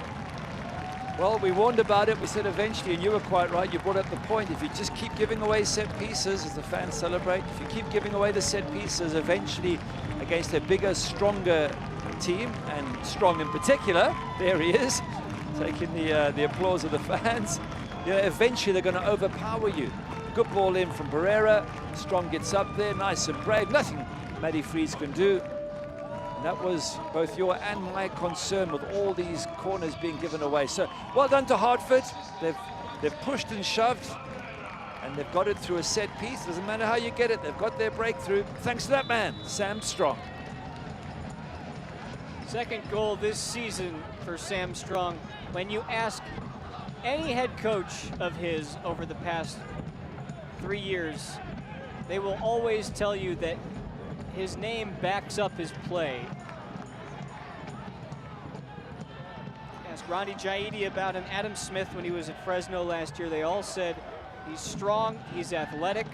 Well, we warned about it. We said eventually, and you were quite right. You brought up the point. If you just keep giving away set pieces as the fans celebrate, if you keep giving away the set pieces, eventually against a bigger, stronger team, and Strong in particular, there he is, taking the applause of the fans. Yeah, eventually they're going to overpower you. Good ball in from Barrera. Strong gets up there, nice and brave. Nothing Matty Freeze can do. And that was both your and my concern with all these corners being given away. So well done to Hartford. They've pushed and shoved, and they've got it through a set piece. Doesn't matter how you get it, they've got their breakthrough. Thanks to that man, Sam Strong. Second goal this season for Sam Strong. When you ask any head coach of his over the past 3 years, they will always tell you that his name backs up his play. Ask Ronnie Jaidi about him, Adam Smith when he was at Fresno last year. They all said he's strong, he's athletic.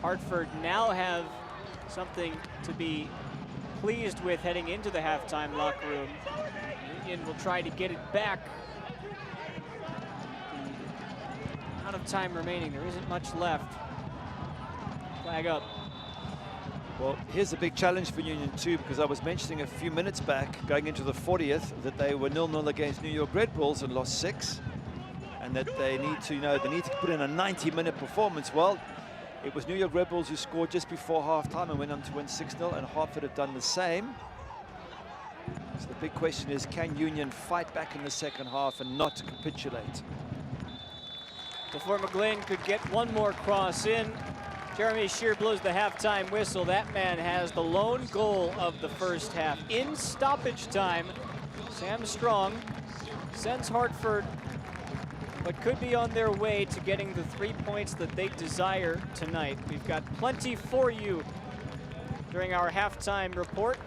Hartford now have something to be pleased with heading into the halftime locker room. Union will try to get it back. The amount of time remaining, there isn't much left. Flag up. Well, here's a big challenge for Union 2, because I was mentioning a few minutes back, going into the 40th, that they were 0-0 against New York Red Bulls and lost 6, and that they need to, they need to put in a 90-minute performance. Well, it was New York Red Bulls who scored just before halftime and went on to win 6-0, and Hartford have done the same. So the big question is, can Union fight back in the second half and not capitulate? Before McGlynn could get one more cross in, Jeremy Shear blows the halftime whistle. That man has the lone goal of the first half. In stoppage time, Sam Strong sends Hartford, but could be on their way to getting the 3 points that they desire tonight. We've got plenty for you during our halftime report.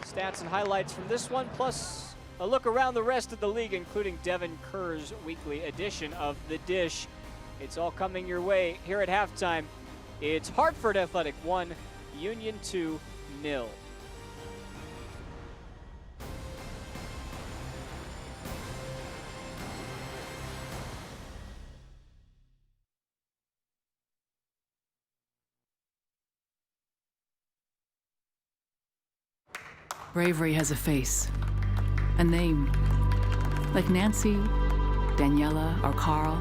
Stats and highlights from this one, plus a look around the rest of the league, including Devin Kerr's weekly edition of The Dish. It's all coming your way here at halftime. It's Hartford Athletic 1, Union 2-0. Bravery has a face, a name. Like Nancy, Daniela, or Carl.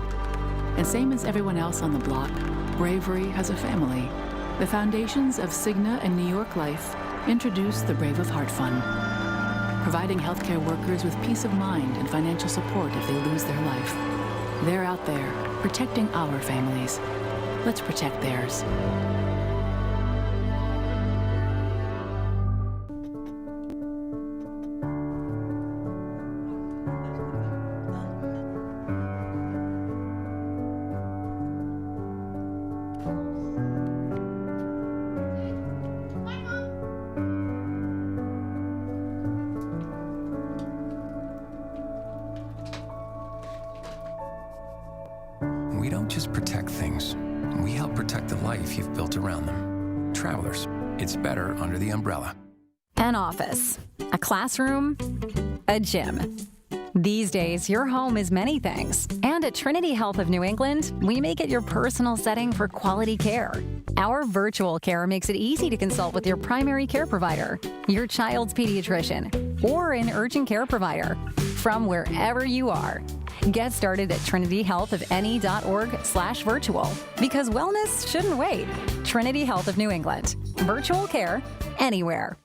And same as everyone else on the block, Bravery has a family. The foundations of Cigna and New York Life introduce the Brave of Heart Fund, providing healthcare workers with peace of mind and financial support if they lose their life. They're out there, protecting our families. Let's protect theirs. We don't just protect things. We help protect the life you've built around them. Travelers, it's better under the umbrella. An office, a classroom, a gym. These days, your home is many things. And at Trinity Health of New England, we make it your personal setting for quality care. Our virtual care makes it easy to consult with your primary care provider, your child's pediatrician, or an urgent care provider from wherever you are. Get started at trinityhealthofne.org/virtual because wellness shouldn't wait. Trinity Health of New England. Virtual care anywhere.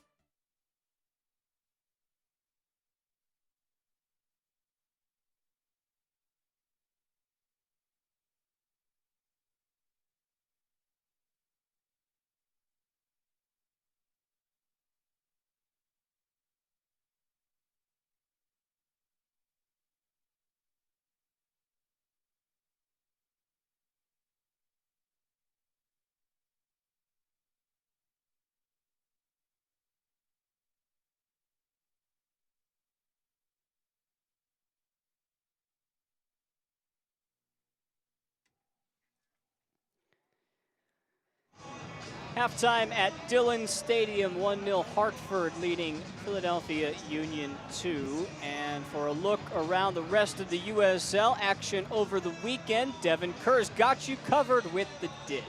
Halftime at Dillon Stadium, 1-0 Hartford leading Philadelphia Union 2. And for a look around the rest of the USL action over the weekend, Devin Kerr's got you covered with the dish.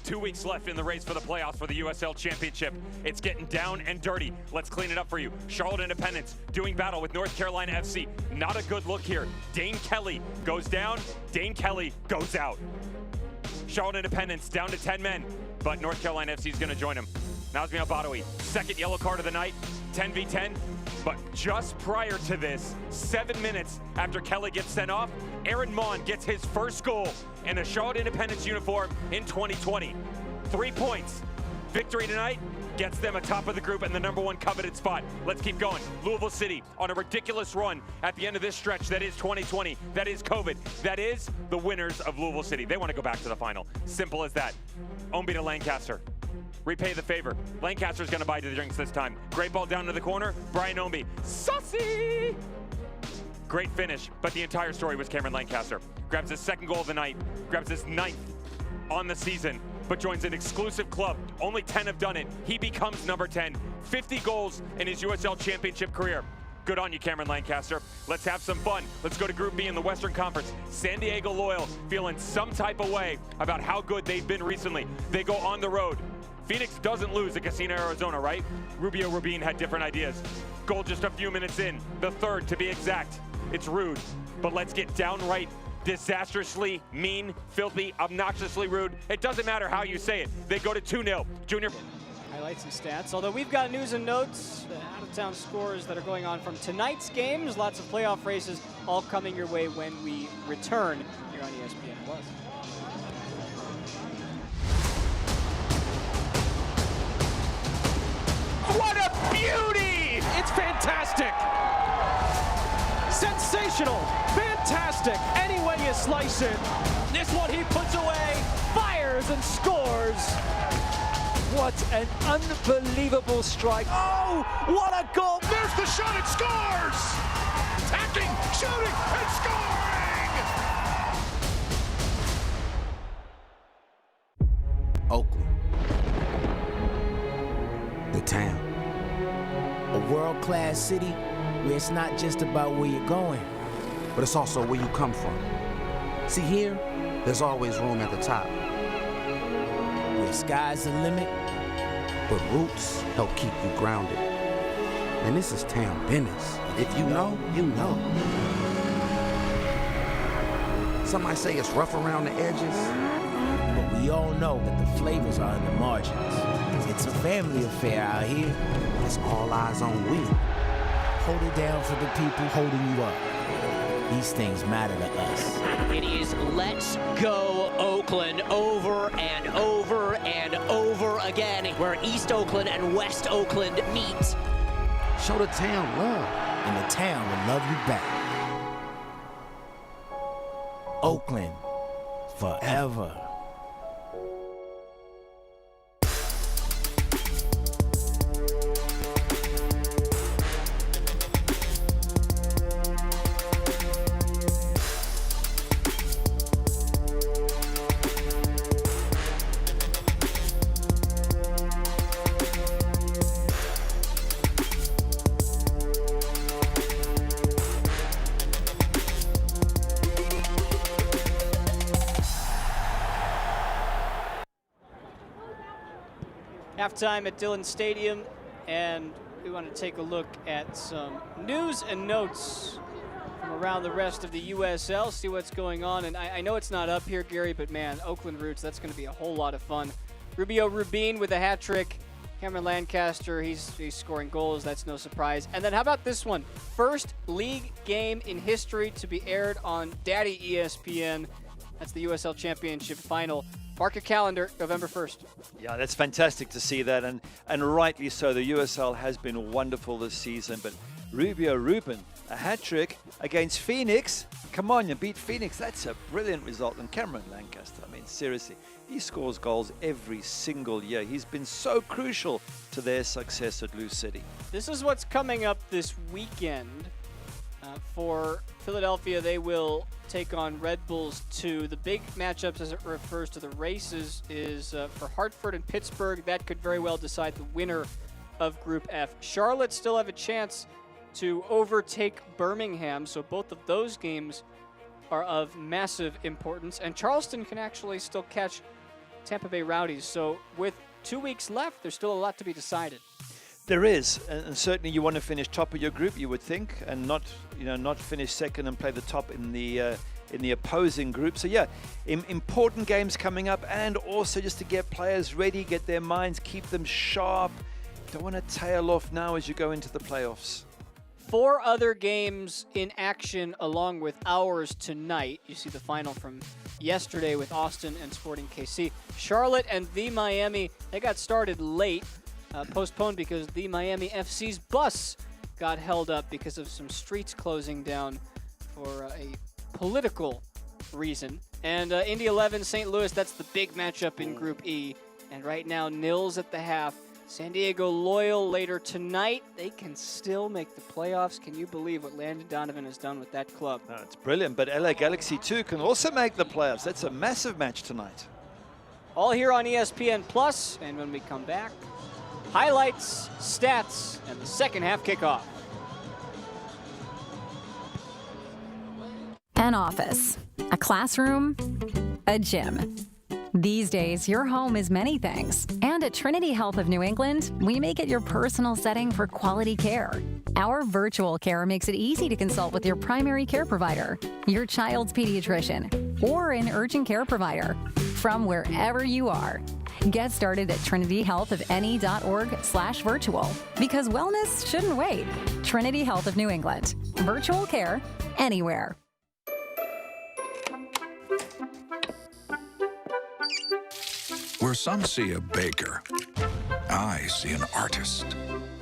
2 weeks left in the race for the playoffs for the USL Championship. It's getting down and dirty. Let's clean it up for you. Charlotte Independence doing battle with North Carolina FC. Not a good look here. Dane Kelly goes down. Dane Kelly goes out. Charlotte Independence down to 10 men, but North Carolina FC is going to join him. Nazmi Al-Badawi, second yellow card of the night, 10v10. But just prior to this, 7 minutes after Kelly gets sent off, Aaron Mon gets his first goal in a Charlotte Independence uniform in 2020. 3 points. Victory tonight gets them atop of the group and the #1 coveted spot. Let's keep going. Louisville City on a ridiculous run at the end of this stretch. That is 2020. That is COVID. That is the winners of Louisville City. They want to go back to the final. Simple as that. Ownby to Lancaster. Repay the favor. Lancaster's going to buy the drinks this time. Great ball down to the corner. Brian Ownby. Saucy! Great finish, but the entire story was Cameron Lancaster. Grabs his second goal of the night. Grabs his 9th on the season, but joins an exclusive club. Only 10 have done it. He becomes number 10. 50 goals in his USL Championship career. Good on you, Cameron Lancaster. Let's have some fun. Let's go to Group B in the Western Conference. San Diego Loyal feeling some type of way about how good they've been recently. They go on the road. Phoenix doesn't lose at Casino Arizona, right? Rubio Rubin had different ideas. Goal just a few minutes in, the third to be exact. It's rude, but let's get downright disastrously mean, filthy, obnoxiously rude. It doesn't matter how you say it. They go to 2-0. Junior. Highlights and stats, although we've got news and notes, out-of-town scores that are going on from tonight's games, lots of playoff races, all coming your way when we return here on ESPN+. What a beauty! It's fantastic! Sensational! Fantastic! Any way you slice it. This one he puts away, fires and scores. What an unbelievable strike. Oh, what a goal! There's the shot, it scores! Attacking, shooting, and scoring! Oakland. The town. A world-class city where it's not just about where you're going, but it's also where you come from. See, here, there's always room at the top. Where sky's the limit, but roots help keep you grounded. And this is town business. If you know, you know. Some might say it's rough around the edges, but we all know that the flavors are in the margins. It's a family affair out here. It's all eyes on we. Hold it down for the people holding you up. These things matter to us. It is let's go Oakland over and over and over again, where East Oakland and West Oakland meet. Show the town love, and the town will love you back. Oakland, forever. Halftime at Dillon Stadium, and we want to take a look at some news and notes from around the rest of the USL, see what's going on. And I know it's not up here, Gary, but man, Oakland Roots, that's going to be a whole lot of fun. Rubio Rubin with a hat trick. Cameron Lancaster, he's scoring goals, that's no surprise. And then how about this one? First league game in history to be aired on Daddy ESPN. That's the USL Championship final. Mark your calendar, November 1st. Yeah, that's fantastic to see that, and rightly so. The USL has been wonderful this season, but Rubio Rubin, a hat trick against Phoenix. Come on, you beat Phoenix. That's a brilliant result. And Cameron Lancaster, I mean, seriously, he scores goals every single year. He's been so crucial to their success at Lou City. This is what's coming up this weekend. For Philadelphia, they will take on Red Bulls 2. The big matchups as it refers to the races is for Hartford and Pittsburgh. That could very well decide the winner of Group F. Charlotte still have a chance to overtake Birmingham, so both of those games are of massive importance. And Charleston can actually still catch Tampa Bay Rowdies. So with 2 weeks left, there's still a lot to be decided. There is, and certainly you want to finish top of your group, you would think, and not finish second and play the top in the opposing group. So yeah, important games coming up, and also just to get players ready, get their minds, keep them sharp. Don't want to tail off now as you go into the playoffs. 4 other games in action along with ours tonight. You see the final from yesterday with Austin and Sporting KC. Charlotte and the Miami, they got started late. Postponed because the Miami FC's bus got held up because of some streets closing down for a political reason. And Indy 11, St. Louis, that's the big matchup in Group E. And right now, nils at the half. San Diego Loyal later tonight. They can still make the playoffs. Can you believe what Landon Donovan has done with that club? No, it's brilliant, but LA Galaxy 2 can also make the playoffs. That's a massive match tonight. All here on ESPN Plus, and when we come back, highlights, stats, and the second half kickoff. An office, a classroom, a gym. These days, your home is many things. And at Trinity Health of New England, we make it your personal setting for quality care. Our virtual care makes it easy to consult with your primary care provider, your child's pediatrician, or an urgent care provider from wherever you are. Get started at trinityhealthofne.org/virtual, because wellness shouldn't wait. Trinity Health of New England. Virtual care anywhere. Where some see a baker, I see an artist.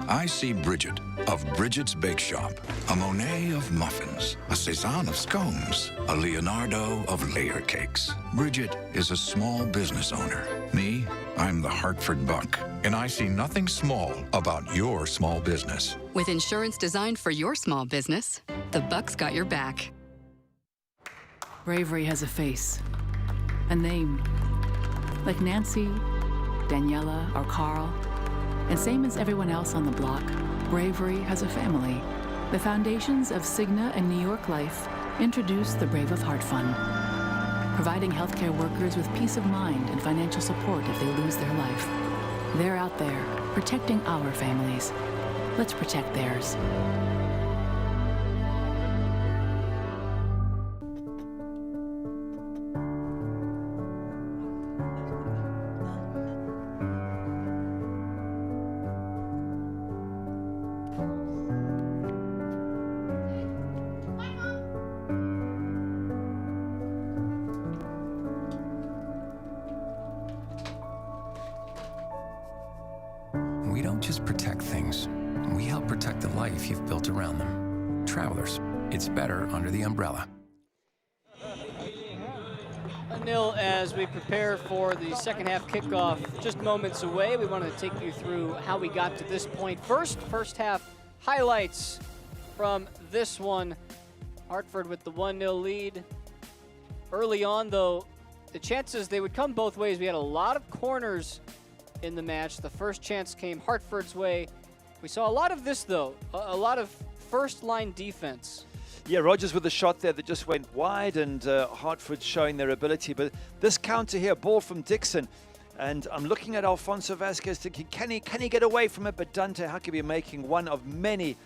I see Bridget of Bridget's Bake Shop, a Monet of muffins, a Cézanne of scones, a Leonardo of layer cakes. Bridget is a small business owner. Me, I'm the Hartford Buck, and I see nothing small about your small business. With insurance designed for your small business, the Buck's got your back. Bravery has a face, a name. Like Nancy, Daniela, or Carl. And same as everyone else on the block, Bravery has a family. The foundations of Cigna and New York Life introduce the Brave of Heart Fund, providing healthcare workers with peace of mind and financial support if they lose their life. They're out there, protecting our families. Let's protect theirs. We don't just protect things. We help protect the life you've built around them. Travelers, it's better under the umbrella. 1-0 as we prepare for the second half kickoff just moments away. We wanted to take you through how we got to this point. First half highlights from this one. Hartford with the 1-0 lead. Early on, though, the chances, they would come both ways. We had a lot of corners in the match. The first chance came Hartford's way. We saw a lot of this, though, a lot of first-line defense. Yeah, Rogers with a shot there that just went wide, and Hartford showing their ability. But this counter here, ball from Dixon, and I'm looking at Alfonso Vasquez thinking, can he get away from it? But Dante Huckabee making one of many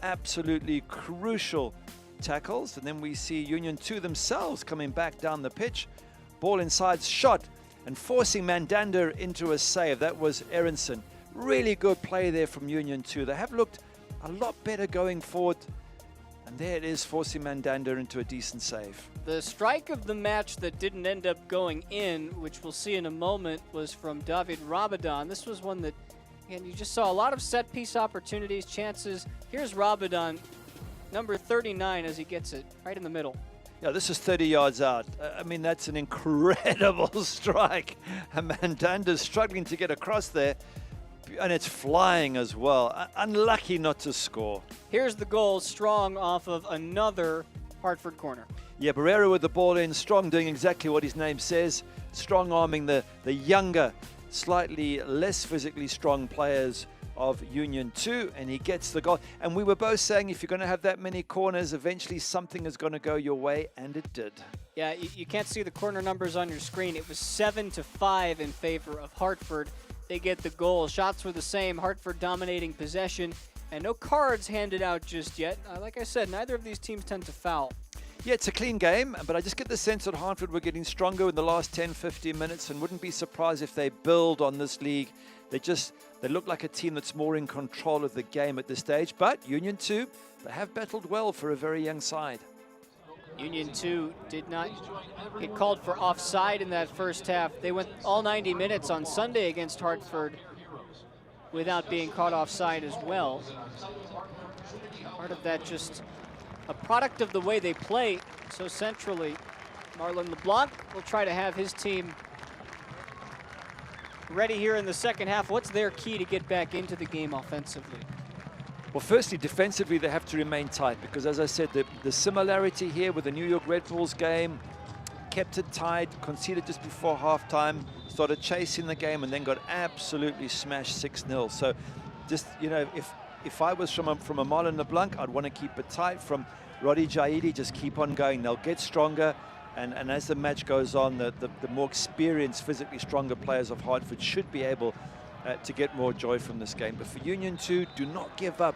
absolutely crucial tackles. And then we see Union 2 themselves coming back down the pitch. Ball inside, shot, and forcing Mandander into a save. That was Aronson. Really good play there from Union 2. They have looked a lot better going forward. And there it is, forcing Mandander into a decent save. The strike of the match that didn't end up going in, which we'll see in a moment, was from David Rabadon. This was one that, again, you just saw a lot of set-piece opportunities, chances. Here's Rabadon, number 39, as he gets it right in the middle. Yeah, this is 30 yards out. I mean, that's an incredible strike. And Mandander's struggling to get across there, and it's flying as well. Unlucky not to score. Here's the goal, Strong off of another Hartford corner. Yeah, Barrera with the ball in, Strong doing exactly what his name says. Strong arming the younger, slightly less physically strong players of Union 2, and he gets the goal. And we were both saying if you're going to have that many corners, eventually something is going to go your way, and it did. Yeah, you can't see the corner numbers on your screen. It was 7-5 in favor of Hartford. They get the goal. Shots were the same. Hartford dominating possession, and no cards handed out just yet. Like I said, neither of these teams tend to foul. Yeah, it's a clean game, but I just get the sense that Hartford were getting stronger in the last 10-15 minutes, and wouldn't be surprised if they build on this league. They look like a team that's more in control of the game at this stage. But Union 2, they have battled well for a very young side. Union 2 did not get called for offside in that first half. They went all 90 minutes on Sunday against Hartford without being caught offside as well. Part of that just a product of the way they play so centrally. Marlon LeBlanc will try to have his team ready here in the second half. What's their key to get back into the game offensively? Well, firstly, defensively, they have to remain tight because, as I said, the similarity here with the New York Red Bulls game, kept it tight, conceded just before halftime, started chasing the game, and then got absolutely smashed 6-0. So just, you know, if I was from a Marlon LeBlanc, I'd want to keep it tight. From Roddy Jaidi, just keep on going. They'll get stronger. And as the match goes on, the more experienced, physically stronger players of Hartford should be able to get more joy from this game. But for Union 2, do not give up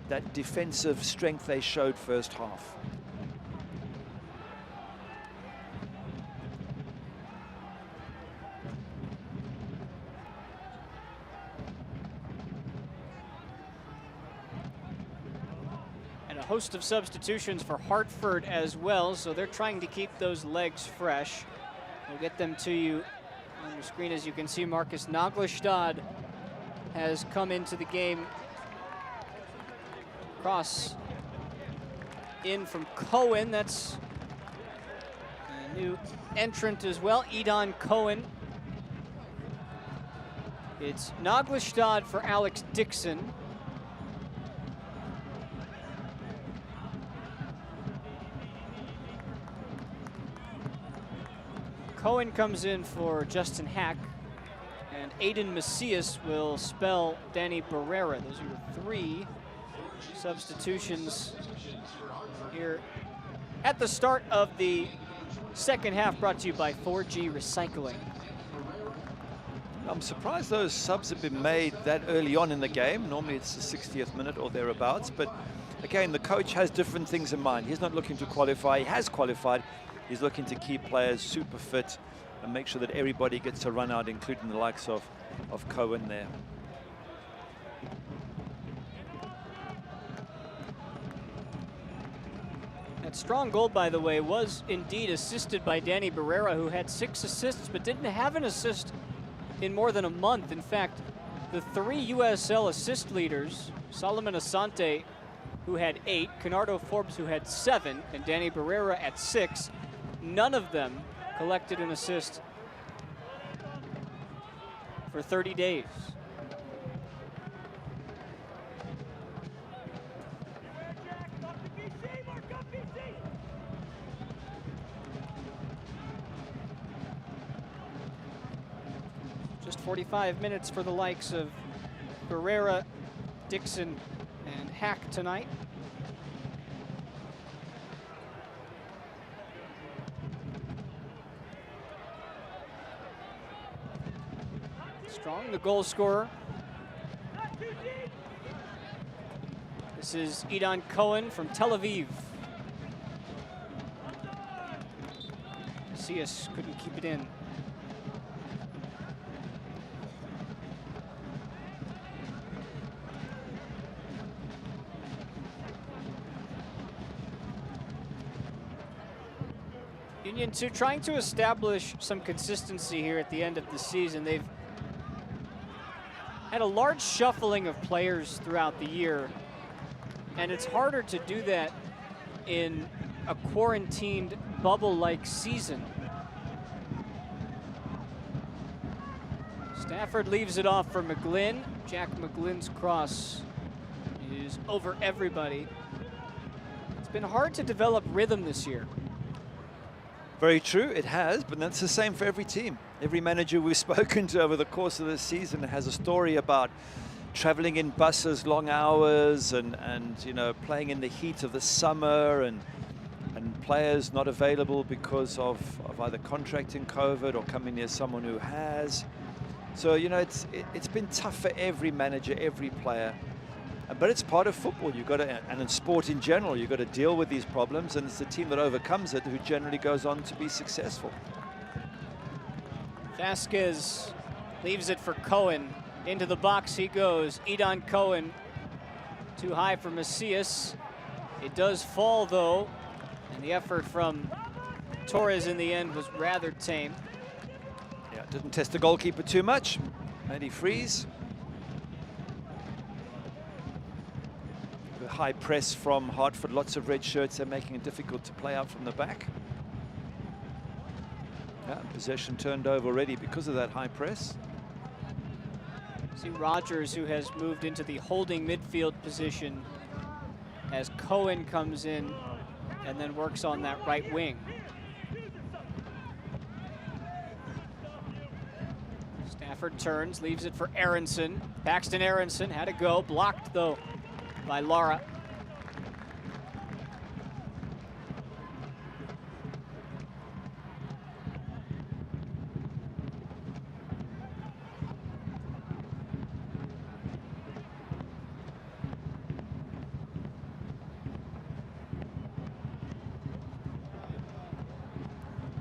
that defensive strength they showed first half. Host of substitutions for Hartford as well, so they're trying to keep those legs fresh. We'll get them to you on your screen. As you can see, Marcus Naglestad has come into the game. Cross in from Cohen. That's a new entrant as well, Edon Cohen. It's Naglestad for Alex Dixon. Cohen comes in for Justin Hack, and Aiden Macias will spell Danny Barrera. Those are your three substitutions here at the start of the second half, brought to you by 4G Recycling. I'm surprised those subs have been made that early on in the game. Normally it's the 60th minute or thereabouts, but again, the coach has different things in mind. He's not looking to qualify. He has qualified. He's looking to keep players super fit and make sure that everybody gets a run out, including the likes of Cohen there. That strong goal, by the way, was indeed assisted by Danny Barrera, who had 6 assists but didn't have an assist in more than a month. In fact, the 3 USL assist leaders, Solomon Asante, who had 8, Kenardo Forbes, who had 7, and Danny Barrera at 6, none of them collected an assist for 30 days. Just 45 minutes for the likes of Barrera, Dixon, and Hack tonight. Strong, the goal scorer. This is Idan Cohen from Tel Aviv. Macias couldn't keep it in. Union 2 trying to establish some consistency here at the end of the season. They've had a large shuffling of players throughout the year, and it's harder to do that in a quarantined bubble-like season. Stafford leaves it off for McGlynn. Jack McGlynn's cross is over everybody. It's been hard to develop rhythm this year. Very true, it has, but that's the same for every team. Every manager we've spoken to over the course of this season has a story about traveling in buses, long hours, and you know, playing in the heat of the summer, and players not available because of either contracting COVID or coming near someone who has. So, you know, it's been tough for every manager, every player. But it's part of football. You've got to, and in sport in general, you've got to deal with these problems, and it's the team that overcomes it who generally goes on to be successful. Vasquez leaves it for Cohen. Into the box he goes. Idan Cohen, too high for Macias. It does fall, though, and the effort from Torres in the end was rather tame. Yeah, didn't test the goalkeeper too much. Andy Freeze. High press from Hartford, lots of red shirts. They're making it difficult to play out from the back. Yeah, possession turned over already because of that high press. See Rogers, who has moved into the holding midfield position as Cohen comes in and then works on that right wing. Stafford turns, leaves it for Aronson. Paxton Aronson had to go, blocked though by Lara.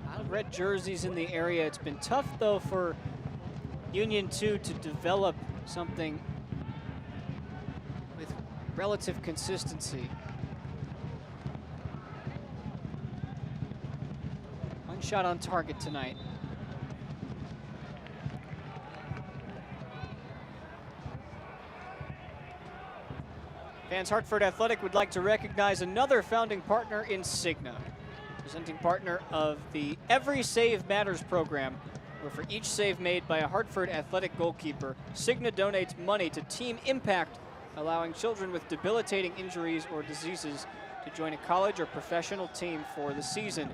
A lot of red jerseys in the area. It's been tough though for Union 2 to develop something relative consistency. One shot on target tonight. Fans, Hartford Athletic would like to recognize another founding partner in Cigna, presenting partner of the Every Save Matters program, where for each save made by a Hartford Athletic goalkeeper, Cigna donates money to Team Impact, allowing children with debilitating injuries or diseases to join a college or professional team for the season.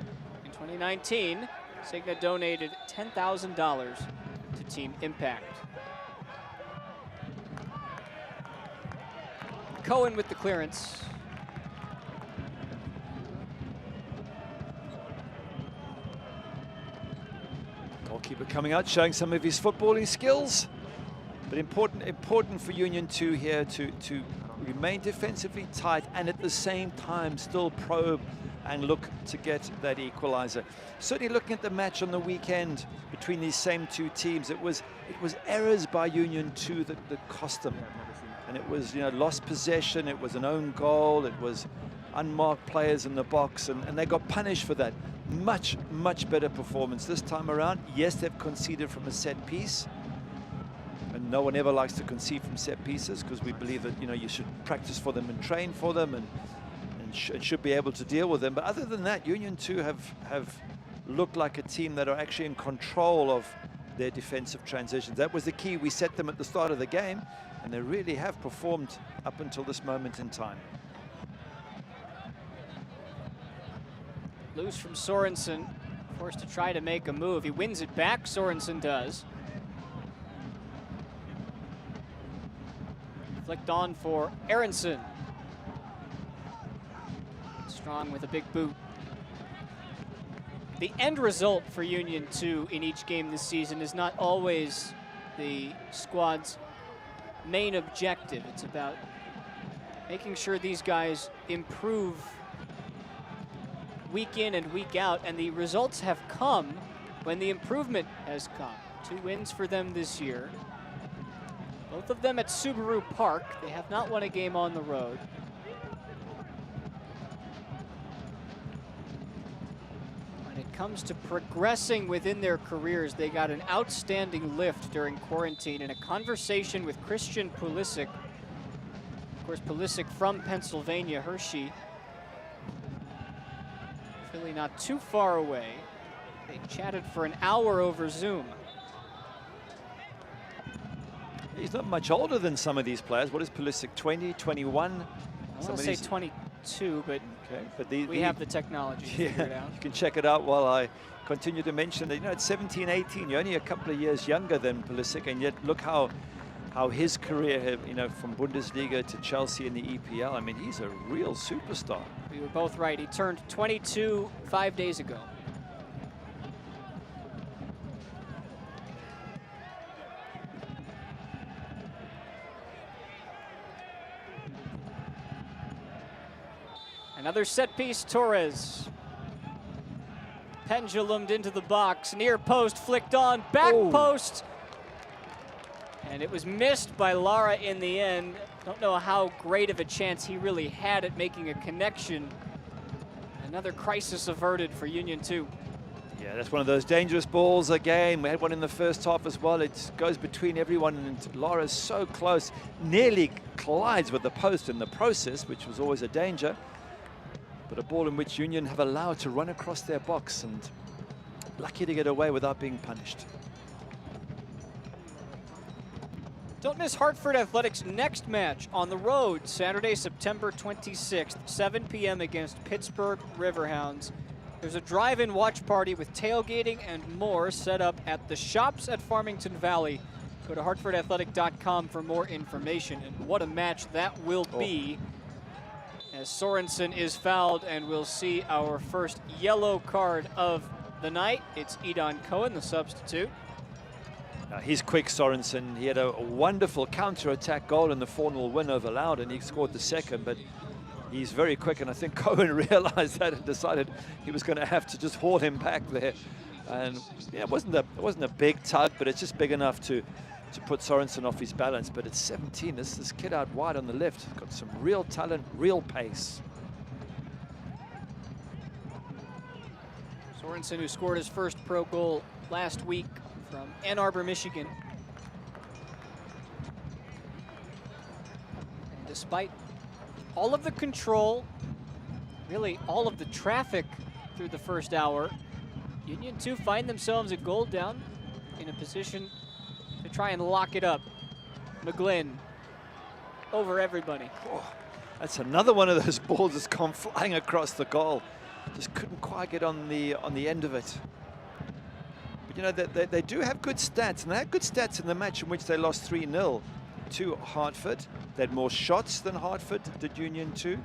In 2019, Cigna donated $10,000 to Team Impact. Cohen with the clearance. Keeper coming out, showing some of his footballing skills. But important for Union 2 here to remain defensively tight and at the same time still probe and look to get that equalizer. Certainly looking at the match on the weekend between these same two teams, it was errors by Union 2 that cost them. And it was, lost possession, it was an own goal, it was unmarked players in the box, and they got punished for that. Much better performance this time around. Yes, they've conceded from a set piece, and no one ever likes to concede from set pieces because we believe that you should practice for them and train for them and should be able to deal with them. But other than that, Union 2 have looked like a team that are actually in control of their defensive transitions. That was the key. We set them at the start of the game, and they really have performed up until this moment in time. Loose from Sorensen, forced to try to make a move. He wins it back, Sorensen does. Flicked on for Aronson. Strong with a big boot. The end result for Union 2 in each game this season is not always the squad's main objective. It's about making sure these guys improve week in and week out, and the results have come when the improvement has come. 2 wins for them this year. Both of them at Subaru Park. They have not won a game on the road. When it comes to progressing within their careers, they got an outstanding lift during quarantine in a conversation with Christian Pulisic. Of course, Pulisic from Pennsylvania, Hershey. Really not too far away. They chatted for an hour over Zoom. He's not much older than some of these players. What is Pulisic, 20, 21? I want to say 22, but, okay. But we have the technology to figure it out. You can check it out while I continue to mention that, at 17, 18, you're only a couple of years younger than Pulisic, and yet look how his career, from Bundesliga to Chelsea in the EPL. I mean, he's a real superstar. We were both right. He turned 22 5 days ago. Another set piece, Torres. Pendulumed into the box, near post, flicked on, back post. And it was missed by Lara in the end. Don't know how great of a chance he really had at making a connection. Another crisis averted for Union 2. Yeah, that's one of those dangerous balls again. We had one in the first half as well. It goes between everyone, and Lara's so close. Nearly collides with the post in the process, which was always a danger. But a ball in which Union have allowed to run across their box, and lucky to get away without being punished. Don't miss Hartford Athletics' next match on the road, Saturday, September 26th, 7 p.m. against Pittsburgh Riverhounds. There's a drive-in watch party with tailgating and more set up at the Shops at Farmington Valley. Go to hartfordathletic.com for more information. And what a match that will be, as Sorensen is fouled, and we'll see our first yellow card of the night. It's Edon Cohen, the substitute. He's quick, Sorensen. He had a wonderful counter-attack goal in the 4-0 win over Loud, and he scored the second, but he's very quick, and I think Cohen realized that and decided he was going to have to just haul him back there. And yeah, it wasn't a big tug, but it's just big enough to put Sorensen off his balance. But at 17, this kid out wide on the left has got some real talent, real pace. Sorensen, who scored his first pro goal last week from Ann Arbor, Michigan. And despite all of the control, really all of the traffic through the first hour, Union 2 find themselves a goal down in a position to try and lock it up. McGlynn over everybody. Oh, that's another one of those balls that's gone flying across the goal. Just couldn't quite get on the end of it. But they do have good stats, and they had good stats in the match in which they lost 3-0 to Hartford. They had more shots than Hartford did Union 2,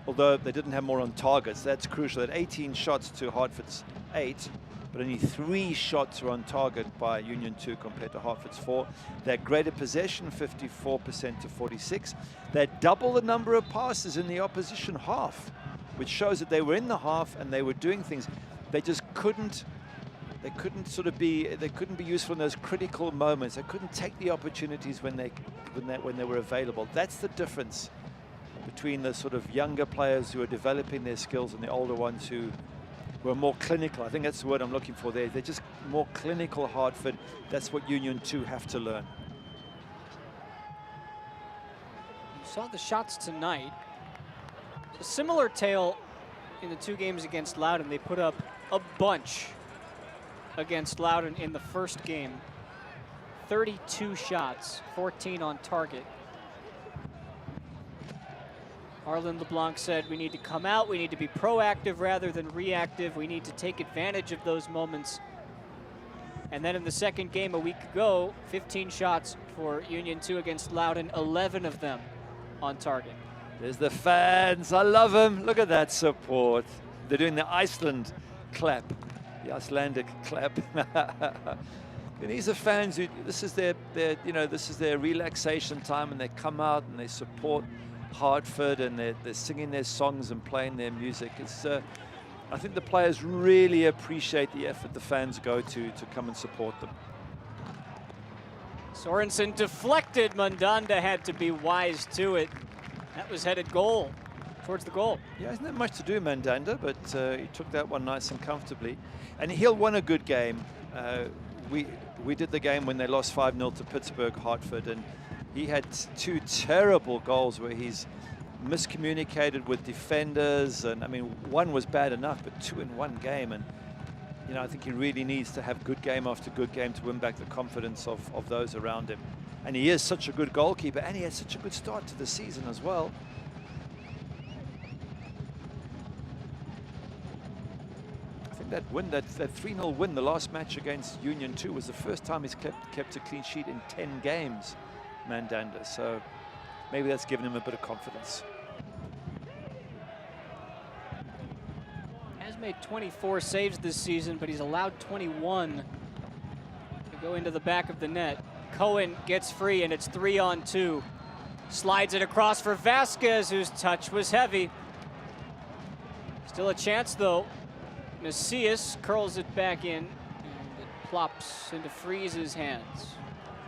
although they didn't have more on targets. That's crucial. They had 18 shots to Hartford's 8. but only 3 shots were on target by Union 2 compared to Hartford's 4. They had greater possession, 54% to 46. They had double the number of passes in the opposition half, which shows that they were in the half and they were doing things. They just couldn't. They couldn't be useful in those critical moments. They couldn't take the opportunities when they were available. That's the difference between the sort of younger players who are developing their skills and the older ones who were more clinical. I think that's the word I'm looking for there. They're just more clinical, Hartford. That's what Union 2 have to learn. You saw the shots tonight. A similar tale in the 2 games against Loudoun. They put up a bunch against Loudoun in the first game. 32 shots, 14 on target. Arlen LeBlanc said we need to come out, we need to be proactive rather than reactive, we need to take advantage of those moments. And then in the second game a week ago, 15 shots for Union 2 against Loudoun, 11 of them on target. There's the fans, I love them. Look at that support. They're doing the Iceland clap, the Icelandic clap. And these are fans who, this is their relaxation time, and they come out and they support Hartford, and they're singing their songs and playing their music. It's I think the players really appreciate the effort the fans go to come and support them. Sorensen deflected. Mandanda had to be wise to it. That was headed towards the goal. Yeah, hasn't that much to do, Mandanda, but he took that one nice and comfortably. And he'll win a good game. We did the game when they lost 5-0 to Pittsburgh, Hartford, and he had 2 terrible goals where he's miscommunicated with defenders, and I mean, one was bad enough, but 2 in one game. And you know, I think he really needs to have good game after good game to win back the confidence of those around him. And he is such a good goalkeeper, and he had such a good start to the season as well. I think that win, that 3-0 win, the last match against Union 2, was the first time he's kept a clean sheet in 10 games, Mandanda. So maybe that's given him a bit of confidence. Has made 24 saves this season, but he's allowed 21 to go into the back of the net. Cohen gets free, and it's 3-on-2. Slides it across for Vasquez, whose touch was heavy. Still a chance, though. Macias curls it back in, and it plops into Freeze's hands.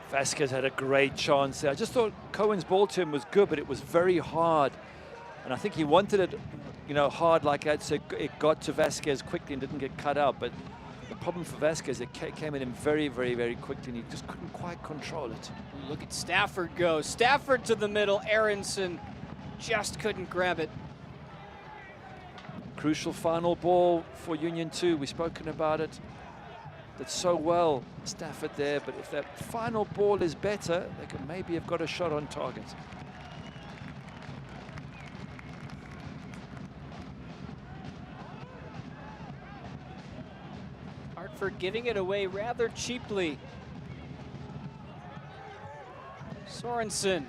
Vasquez had a great chance there. I just thought Cohen's ball to him was good, but it was very hard. And I think he wanted it, you know, hard like that, so it got to Vasquez quickly and didn't get cut out. But the problem for Vasquez, it came at him very, very, very quickly, and he just couldn't quite control it. Look at Stafford go. Stafford to the middle. Aronson just couldn't grab it. Crucial final ball for Union 2. We've spoken about it. Did so well, Stafford there, but if that final ball is better, they could maybe have got a shot on target. Hartford giving it away rather cheaply. Sorensen.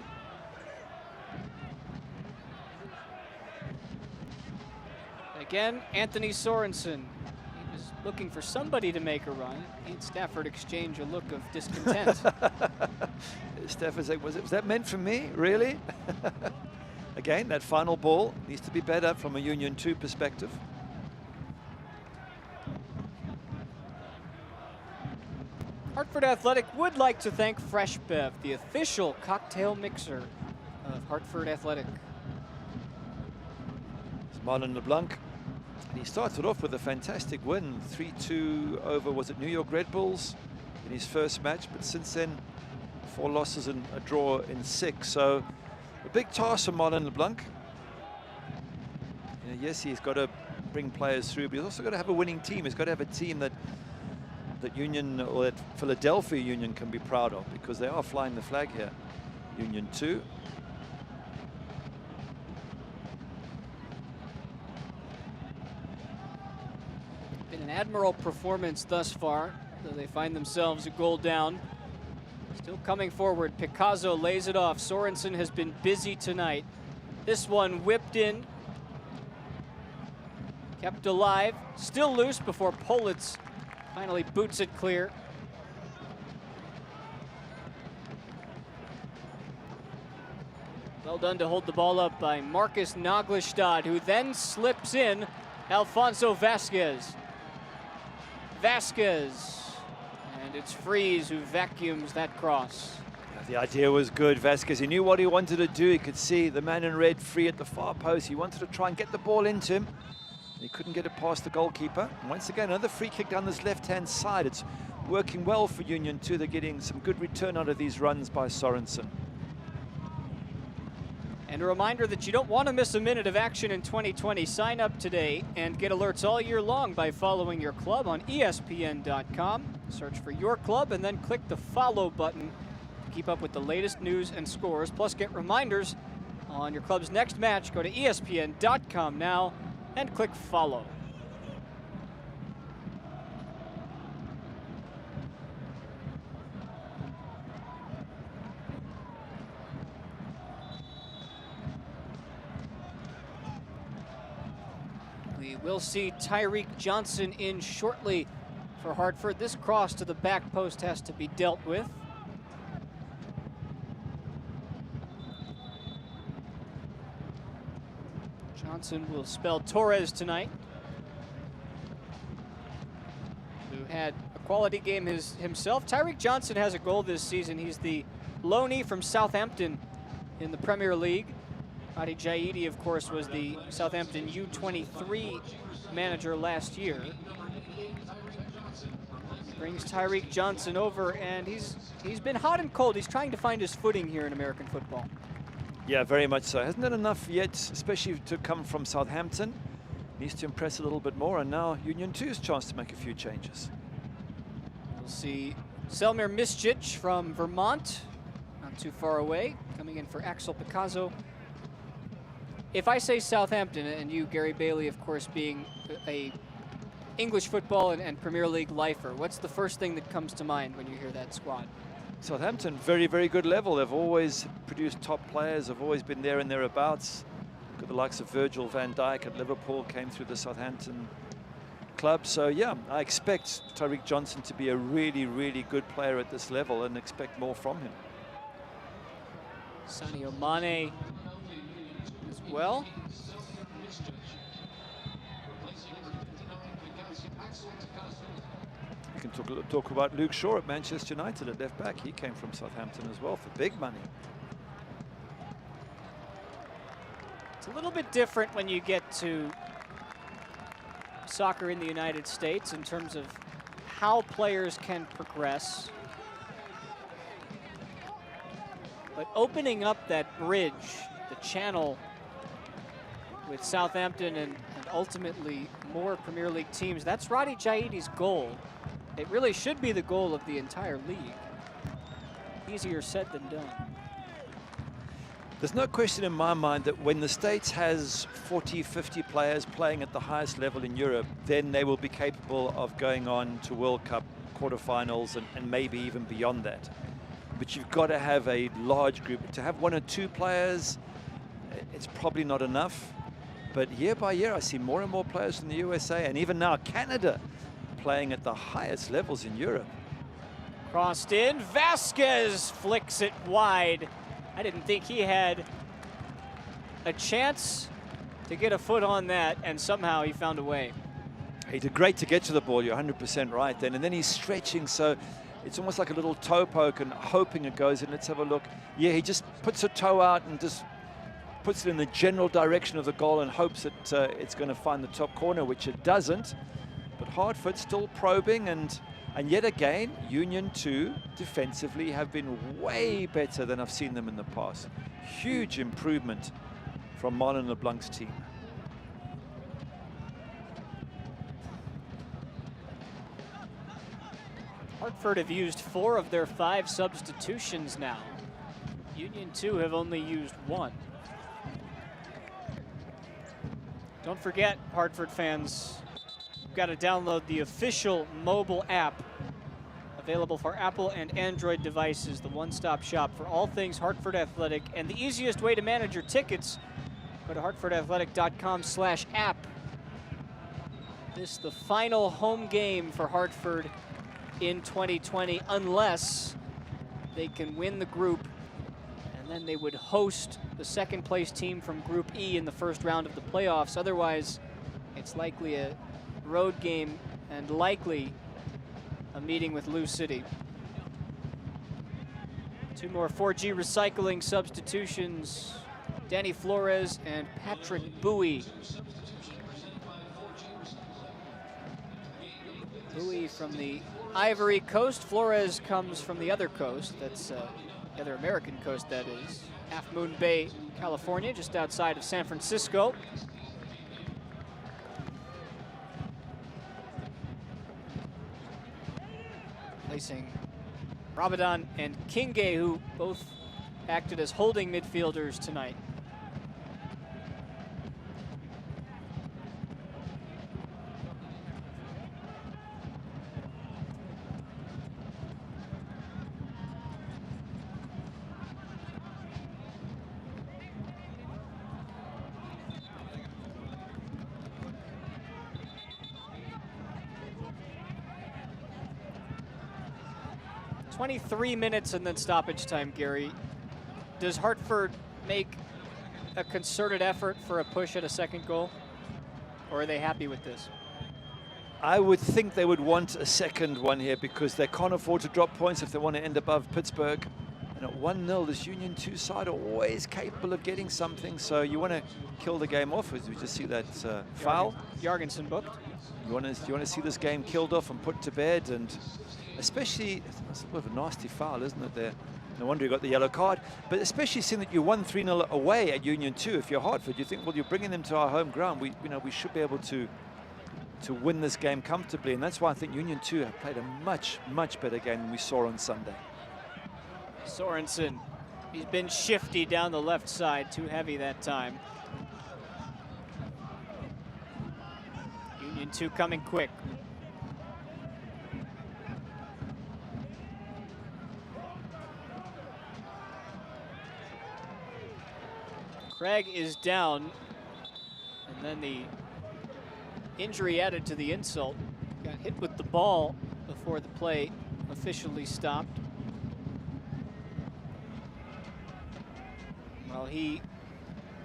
Again, Anthony Sorensen. He was looking for somebody to make a run. He and Stafford exchange a look of discontent. Stafford's like, was that meant for me, really? Again, that final ball needs to be better from a Union 2 perspective. Hartford Athletic would like to thank Fresh Bev, the official cocktail mixer of Hartford Athletic. It's Marlon LeBlanc. And he started off with a fantastic win, 3-2 over, was it New York Red Bulls in his first match, but since then 4 losses and a draw in 6. So a big task for Marlon LeBlanc. You know, yes, he's got to bring players through, but he's also got to have a winning team. He's got to have a team that Union, or that Philadelphia Union, can be proud of, because they are flying the flag here. Union 2. Been an admirable performance thus far, though they find themselves a goal down. Still coming forward, Picasso lays it off. Sorensen has been busy tonight. This one whipped in, kept alive, still loose before Politz Finally boots it clear. Well done to hold the ball up by Marcus Naglestad, who then slips in Alfonso Vasquez. Vasquez, and it's Freeze who vacuums that cross. The idea was good. Vasquez, he knew what he wanted to do. He could see the man in red free at the far post. He wanted to try and get the ball into him. He couldn't get it past the goalkeeper. And once again, another free kick down this left-hand side. It's working well for Union 2. They're getting some good return out of these runs by Sorensen. And a reminder that you don't want to miss a minute of action in 2020. Sign up today and get alerts all year long by following your club on ESPN.com. Search for your club and then click the follow button to keep up with the latest news and scores. Plus, get reminders on your club's next match. Go to ESPN.com now and click follow. We will see Tyreek Johnson in shortly for Hartford. This cross to the back post has to be dealt with. Johnson will spell Torres tonight, who had a quality game himself. Tyreek Johnson has a goal this season. He's the loanee from Southampton in the Premier League. Adi Jaidi, of course, was the Southampton U23 manager last year. Brings Tyreek Johnson over, and he's been hot and cold. He's trying to find his footing here in American football. Yeah, very much so. Hasn't done enough yet, especially to come from Southampton. Needs to impress a little bit more, and now Union 2's chance to make a few changes. We'll see Selmir Miscic from Vermont, not too far away, coming in for Axel Picasso. If I say Southampton, and you, Gary Bailey, of course, being a English football and Premier League lifer, what's the first thing that comes to mind when you hear that squad? Southampton, very, very good level. They've always produced top players, have always been there and thereabouts. Got the likes of Virgil van Dijk at Liverpool, came through the Southampton club. So, yeah, I expect Tyreek Johnson to be a really, really good player at this level and expect more from him. Sadio Mane as well. You can talk about Luke Shaw at Manchester United at left back. He came from Southampton as well for big money. It's a little bit different when you get to soccer in the United States in terms of how players can progress. But opening up that bridge, the channel with Southampton and ultimately more Premier League teams, that's Adi Jaidi's goal. It really should be the goal of the entire league. Easier said than done. There's no question in my mind that when the States has 40, 50 players playing at the highest level in Europe, then they will be capable of going on to World Cup quarterfinals and maybe even beyond that. But you've got to have a large group. To have one or two players, it's probably not enough. But year by year, I see more and more players from the USA and even now Canada playing at the highest levels in Europe. Crossed in, Vasquez flicks it wide. I didn't think he had a chance to get a foot on that, and somehow he found a way. He did great to get to the ball, you're 100% right then. And then he's stretching, so it's almost like a little toe poke and hoping it goes in. Let's have a look. Yeah, he just puts a toe out and just puts it in the general direction of the goal and hopes that it's going to find the top corner, which it doesn't. But Hartford still probing, and yet again, Union 2 defensively have been way better than I've seen them in the past. Huge improvement from Marlon LeBlanc's team. Hartford have used 4 of their 5 substitutions now. Union 2 have only used 1. Don't forget, Hartford fans, you've got to download the official mobile app available for Apple and Android devices, the one-stop shop for all things Hartford Athletic. And the easiest way to manage your tickets, go to hartfordathletic.com/app. this the final home game for Hartford in 2020, unless they can win the group, and then they would host the second place team from Group E in the first round of the playoffs. Otherwise, it's likely a road game and likely a meeting with Lou City. Two more 4G recycling substitutions, Danny Flores and Patrick Bowie. Bowie from the Ivory Coast. Flores comes from the other coast. That's the other American coast, that is. Half Moon Bay, California, just outside of San Francisco. Placing Ramadan and Kinge, who both acted as holding midfielders tonight. "23 minutes and then stoppage time, Gary. Does Hartford make a concerted effort for a push at a second goal, or are they happy with this? I would think they would want a second one here because they can't afford to drop points if they want to end above Pittsburgh. And at 1-0, this Union 2 side are always capable of getting something, so you want to kill the game off, as we just see that foul. Jorgensen booked. You want to see this game killed off and put to bed, and especially, it's a bit of a nasty foul, isn't it, there? No wonder you got the yellow card. But especially seeing that you won 3-0 away at Union 2, if you're Hartford, you think, well, you're bringing them to our home ground. We should be able to win this game comfortably, and that's why I think Union 2 have played a much, much better game than we saw on Sunday. Sorensen, he's been shifty down the left side, too heavy that time. Union 2 coming quick. Craig is down, and then the injury added to the insult. Got hit with the ball before the play officially stopped. While he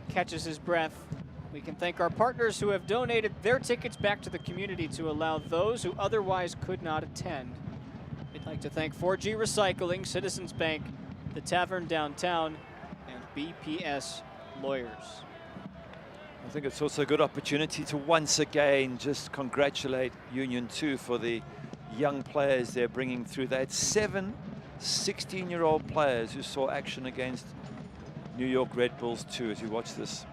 catches his breath, we can thank our partners who have donated their tickets back to the community to allow those who otherwise could not attend. We'd like to thank 4G Recycling, Citizens Bank, the Tavern Downtown, and BPS Lawyers. I think it's also a good opportunity to once again just congratulate Union 2 for the young players they're bringing through. They had 7 16-year-old players who saw action against New York Red Bulls 2 as you watch this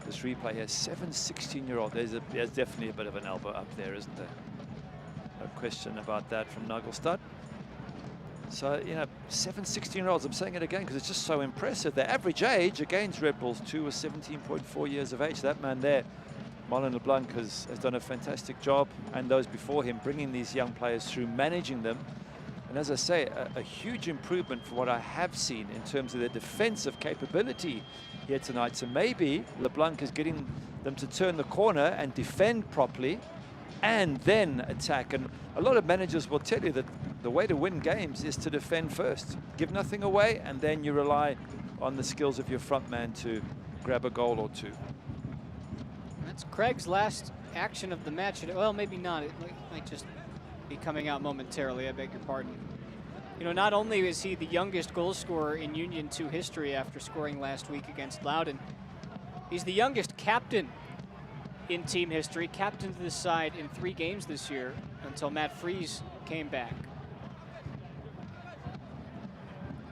replay here. 7 16-year-old. There's definitely a bit of an elbow up there, isn't there? No question about that from Nagelstad. So, 7 16-year-olds, I'm saying it again because it's just so impressive. Their average age against Red Bulls 2 was 17.4 years of age. That man there, Marlon LeBlanc, has done a fantastic job, and those before him, bringing these young players through, managing them. And as I say, a huge improvement from what I have seen in terms of their defensive capability here tonight. So maybe LeBlanc is getting them to turn the corner and defend properly and then attack. And a lot of managers will tell you that the way to win games is to defend first. Give nothing away, and then you rely on the skills of your front man to grab a goal or two. That's Craig's last action of the match. Well, maybe not. It might just be coming out momentarily, I beg your pardon. Not only is he the youngest goal scorer in Union 2 history after scoring last week against Loudoun, he's the youngest captain in team history, captained this side in 3 games this year until Matt Freese came back.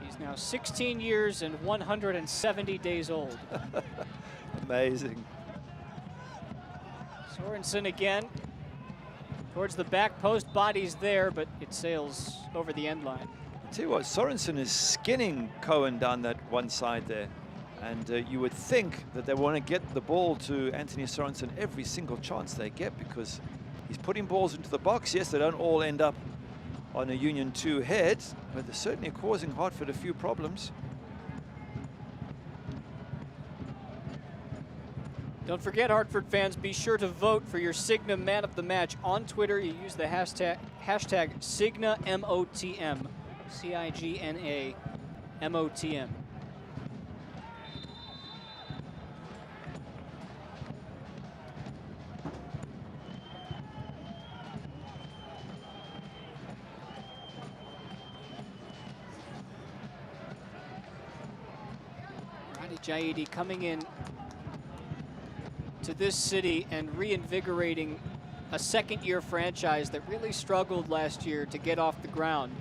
He's now 16 years and 170 days old. Amazing. Sorensen again. Towards the back post, body's there, but it sails over the end line. I'll tell you what, Sorensen is skinning Cohen down that one side there. And you would think that they want to get the ball to Anthony Sorensen every single chance they get, because he's putting balls into the box. Yes, they don't all end up on a Union 2 head, but they're certainly causing Hartford a few problems. Don't forget, Hartford fans, be sure to vote for your Cigna Man of the Match on Twitter. You use the hashtag Cigna MOTM, CIGNA MOTM. Jaidi coming in to this city and reinvigorating a second-year franchise that really struggled last year to get off the ground.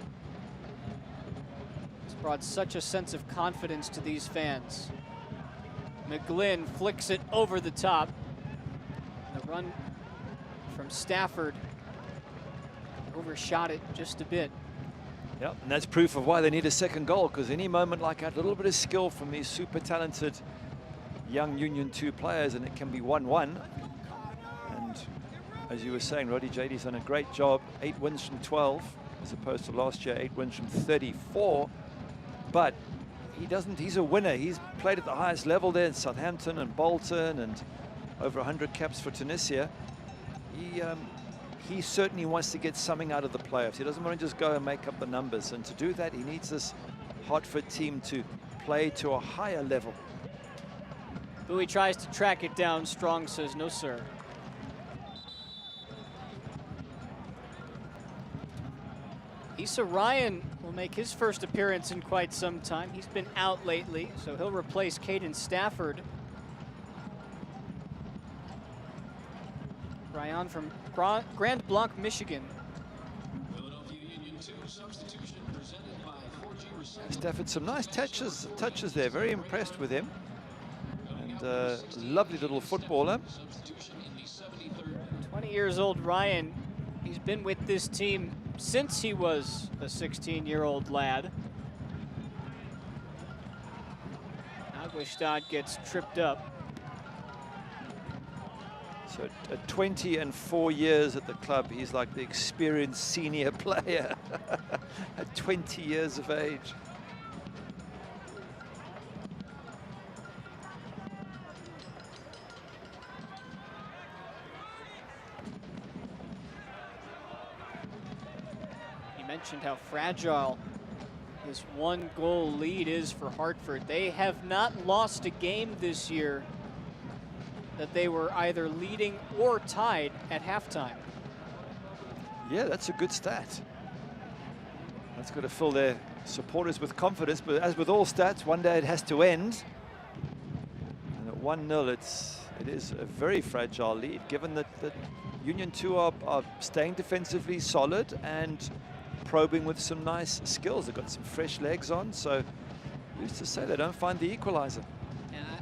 It's brought such a sense of confidence to these fans. McGlynn flicks it over the top. The run from Stafford overshot it just a bit. Yep, and that's proof of why they need a second goal, because any moment like that, a little bit of skill from these super talented young Union 2 players, and it can be 1-1. And as you were saying, Roddy Jaidi's done a great job. 8 wins from 12, as opposed to last year, 8 wins from 34. But he's a winner. He's played at the highest level there in Southampton and Bolton, and over 100 caps for Tunisia. He certainly wants to get something out of the playoffs. He doesn't want to just go and make up the numbers. And to do that, he needs this Hartford team to play to a higher level. Bowie tries to track it down. Strong says no, sir. Issa Ryan will make his first appearance in quite some time. He's been out lately, so he'll replace Caden Stafford. Ryan from Grand Blanc, Michigan. Stafford, some nice touches there. Very impressed with him. And lovely little footballer. 20 years old Ryan. He's been with this team since he was a 16-year-old lad. Aguistad gets tripped up. So at 20 and 4 years at the club, he's like the experienced senior player at 20 years of age. You mentioned how fragile this 1-goal lead is for Hartford. They have not lost a game this year that they were either leading or tied at halftime. Yeah, that's a good stat. That's got to fill their supporters with confidence, but as with all stats, one day it has to end. And at 1-0, it is a very fragile lead, given that Union 2 are staying defensively solid and probing with some nice skills. They've got some fresh legs on, so who's to say they don't find the equalizer?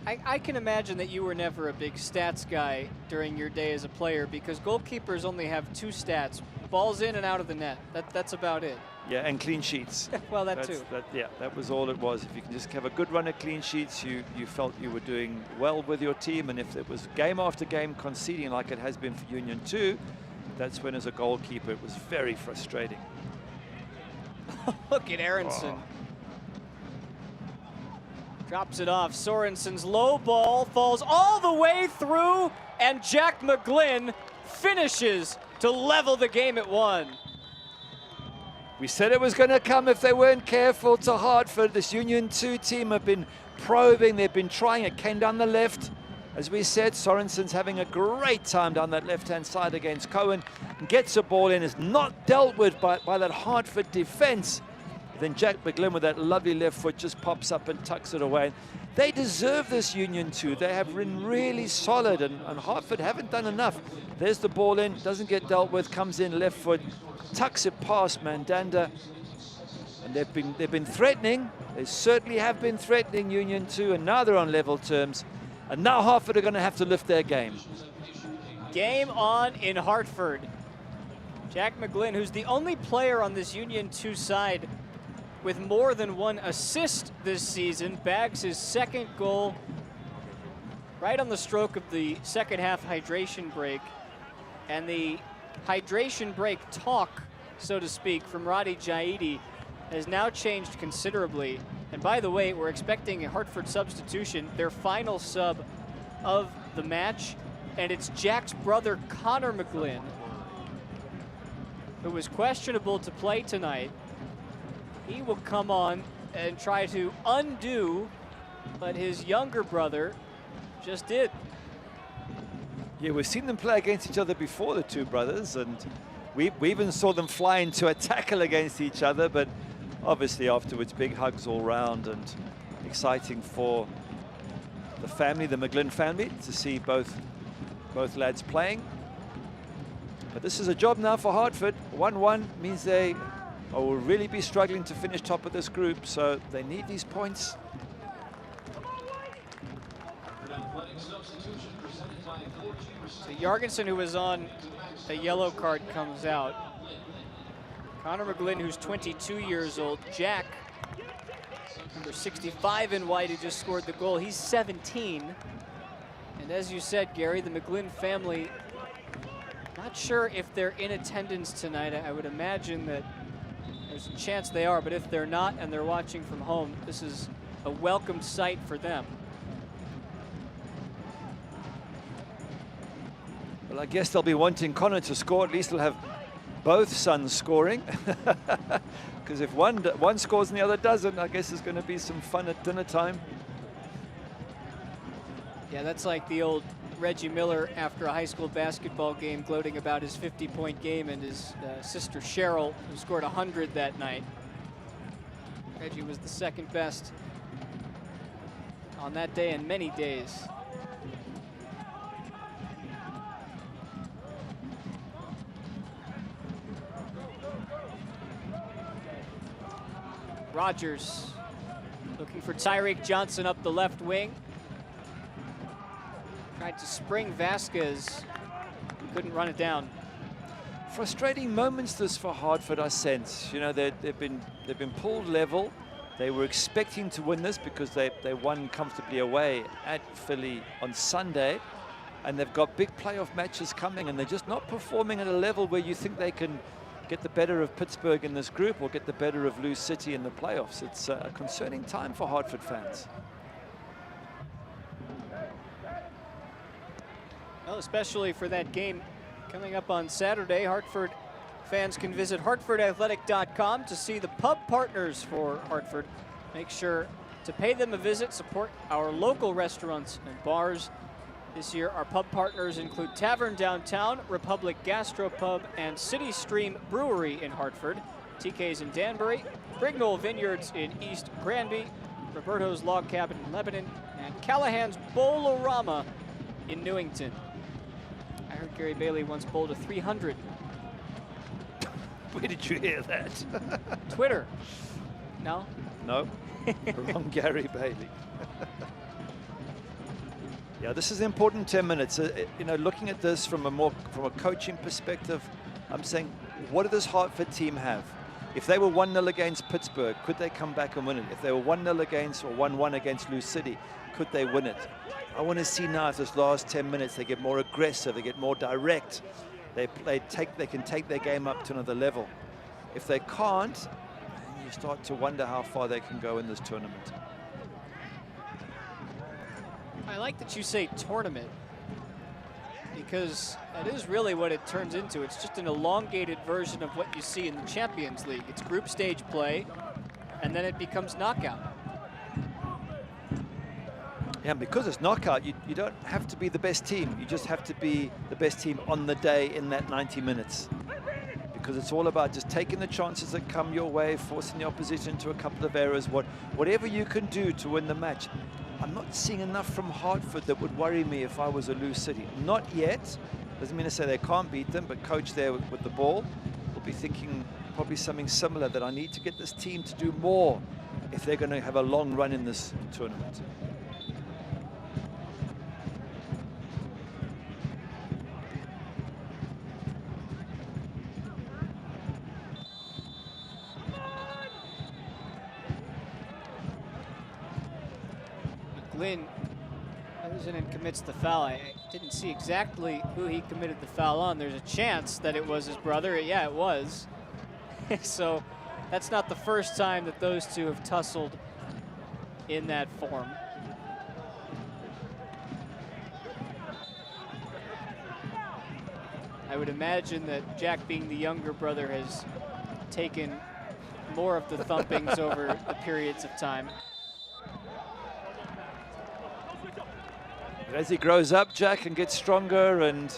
I can imagine that you were never a big stats guy during your day as a player, because goalkeepers only have 2 stats: balls in and out of the net. That's about it. Yeah, and clean sheets. Well, that too. Yeah, that was all it was. If you can just have a good run of clean sheets, you felt you were doing well with your team. And if it was game after game conceding like it has been for Union 2, that's when as a goalkeeper it was very frustrating. Look at Aronson. Oh. Drops it off. Sorensen's low ball falls all the way through, and Jack McGlynn finishes to level the game at 1. We said it was going to come if they weren't careful to Hartford. This Union 2 team have been probing. They've been trying. It came down the left. As we said, Sorensen's having a great time down that left-hand side against Cohen. And gets a ball in. Is not dealt with by that Hartford defense. Then Jack McGlynn with that lovely left foot just pops up and tucks it away. They deserve this Union 2. They have been really solid, and Hartford haven't done enough. There's the ball in, doesn't get dealt with, comes in left foot, tucks it past Mandanda. And they've been threatening. They certainly have been threatening Union 2, and now they're on level terms. And now Hartford are going to have to lift their game. Game on in Hartford. Jack McGlynn, who's the only player on this Union 2 side with more than 1 assist this season, bags his 2nd goal right on the stroke of the second half hydration break. And the hydration break talk, so to speak, from Roddy Jaidi has now changed considerably. And by the way, we're expecting a Hartford substitution, their final sub of the match, and it's Jack's brother, Connor McGlynn, who was questionable to play tonight. He will come on and try to undo what his younger brother just did. Yeah, we've seen them play against each other before, the two brothers, and we even saw them fly into a tackle against each other, but obviously afterwards big hugs all round, and exciting for the family, the McGlynn family, to see both lads playing. But this is a job now for Hartford. 1-1 means they will really be struggling to finish top of this group, so they need these points. So Jorgensen, who was on a yellow card, comes out. Connor McGlynn, who's 22 years old. Jack, number 65 in white, who just scored the goal. He's 17. And as you said, Gary, the McGlynn family, not sure if they're in attendance tonight. I would imagine that there's a chance they are, but if they're not and they're watching from home, this is a welcome sight for them. Well, I guess they'll be wanting Connor to score. At least they'll have both sons scoring. Because if one scores and the other doesn't, I guess there's going to be some fun at dinner time. Yeah, that's like the old Reggie Miller after a high school basketball game gloating about his 50-point game, and his sister Cheryl, who scored 100 that night. Reggie was the second best on that day and many days. Rogers looking for Tyreek Johnson up the left wing. Tried to spring Vasquez, couldn't run it down. Frustrating moments this for Hartford, I sense. You know, they've been pulled level. They were expecting to win this because they won comfortably away at Philly on Sunday, and they've got big playoff matches coming, and they're just not performing at a level where you think they can get the better of Pittsburgh in this group or get the better of Lou City in the playoffs. It's a concerning time for Hartford fans. Well, especially for that game coming up on Saturday. Hartford fans can visit hartfordathletic.com to see the pub partners for Hartford. Make sure to pay them a visit, support our local restaurants and bars. This year, our pub partners include Tavern Downtown, Republic Gastropub, and City Stream Brewery in Hartford, TK's in Danbury, Brignall Vineyards in East Granby, Roberto's Log Cabin in Lebanon, and Callahan's Bowl-O-Rama in Newington. I heard Gary Bailey once bowled a 300. Where did you hear that? Twitter. No? No. Wrong Gary Bailey. Yeah, this is an important 10 minutes. You know, looking at this from a coaching perspective, I'm saying, what does this Hartford team have? If they were 1-0 against Pittsburgh, could they come back and win it? If they were 1-0 against or 1-1 against Lou City, could they win it? I want to see now if this last 10 minutes they get more aggressive, they get more direct, they can take their game up to another level. If they can't, then you start to wonder how far they can go in this tournament. I like that you say tournament, because that is really what it turns into. It's just an elongated version of what you see in the Champions League. It's group stage play, and then it becomes knockout. Yeah, because it's knockout, you don't have to be the best team. You just have to be the best team on the day in that 90 minutes. Because it's all about just taking the chances that come your way, forcing the opposition to a couple of errors, whatever you can do to win the match. I'm not seeing enough from Hartford that would worry me if I was a Lou City. Not yet. Doesn't mean to say they can't beat them, but coach there with the ball will be thinking probably something similar, that I need to get this team to do more if they're going to have a long run in this tournament. McGlynn goes in and commits the foul. I didn't see exactly who he committed the foul on. There's a chance that it was his brother. Yeah, it was. So that's not the first time that those two have tussled in that form. I would imagine that Jack, being the younger brother, has taken more of the thumpings over the periods of time. But as he grows up, Jack, and gets stronger, and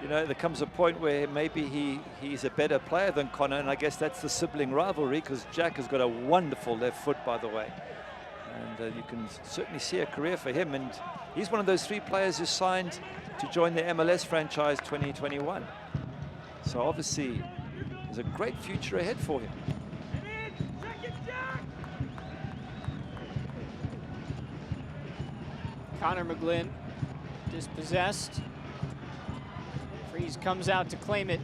you know, there comes a point where maybe he's a better player than Connor, and I guess that's the sibling rivalry, because Jack has got a wonderful left foot, by the way. And you can certainly see a career for him, and he's one of those 3 players who signed to join the MLS franchise 2021. So obviously, there's a great future ahead for him. Connor McGlynn dispossessed. Freeze comes out to claim it.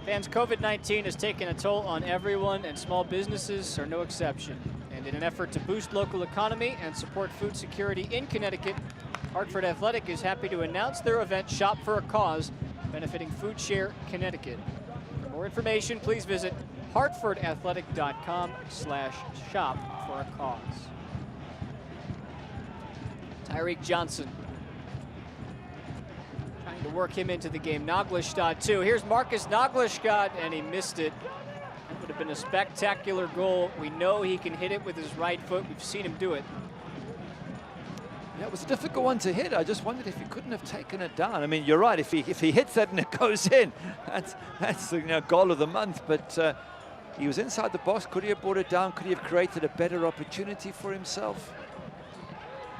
Fans, COVID-19 has taken a toll on everyone, and small businesses are no exception. And in an effort to boost local economy and support food security in Connecticut, Hartford Athletic is happy to announce their event, Shop for a Cause, benefiting Food Share Connecticut. For more information, please visit hartfordathletic.com/shop for a cause. Tyreek Johnson trying to work him into the game. Naglestad too. Here's Marcus Naglestad, and he missed it. That would have been a spectacular goal. We know he can hit it with his right foot. We've seen him do it. Yeah, it was a difficult one to hit. I just wondered if he couldn't have taken it down. I mean, you're right. If he hits that and it goes in, that's the goal of the month. But he was inside the box. Could he have brought it down? Could he have created a better opportunity for himself?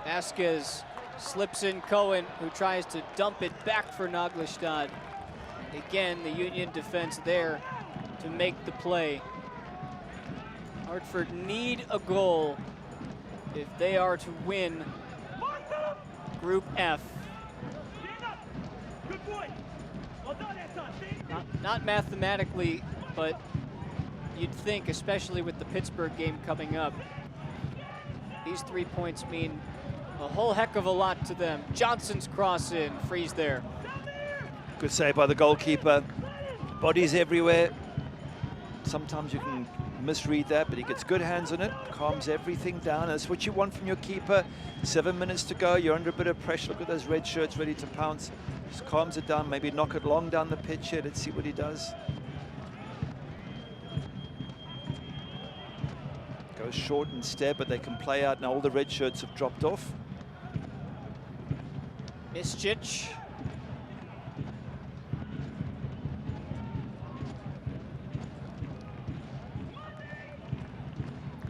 Vasquez slips in Cohen, who tries to dump it back for Naglestad. Again, the Union defense there to make the play. Hartford need a goal if they are to win Group F. Not mathematically, but you'd think, especially with the Pittsburgh game coming up, these 3 points mean a whole heck of a lot to them. Johnson's cross in, Freeze there. Good save by the goalkeeper. Bodies everywhere. Sometimes you can misread that, but he gets good hands on it, calms everything down. That's what you want from your keeper. 7 minutes to go, you're under a bit of pressure. Look at those red shirts ready to pounce. Just calms it down, maybe knock it long down the pitch here. Let's see what he does. Goes short instead, but they can play out. Now all the red shirts have dropped off. Miscic.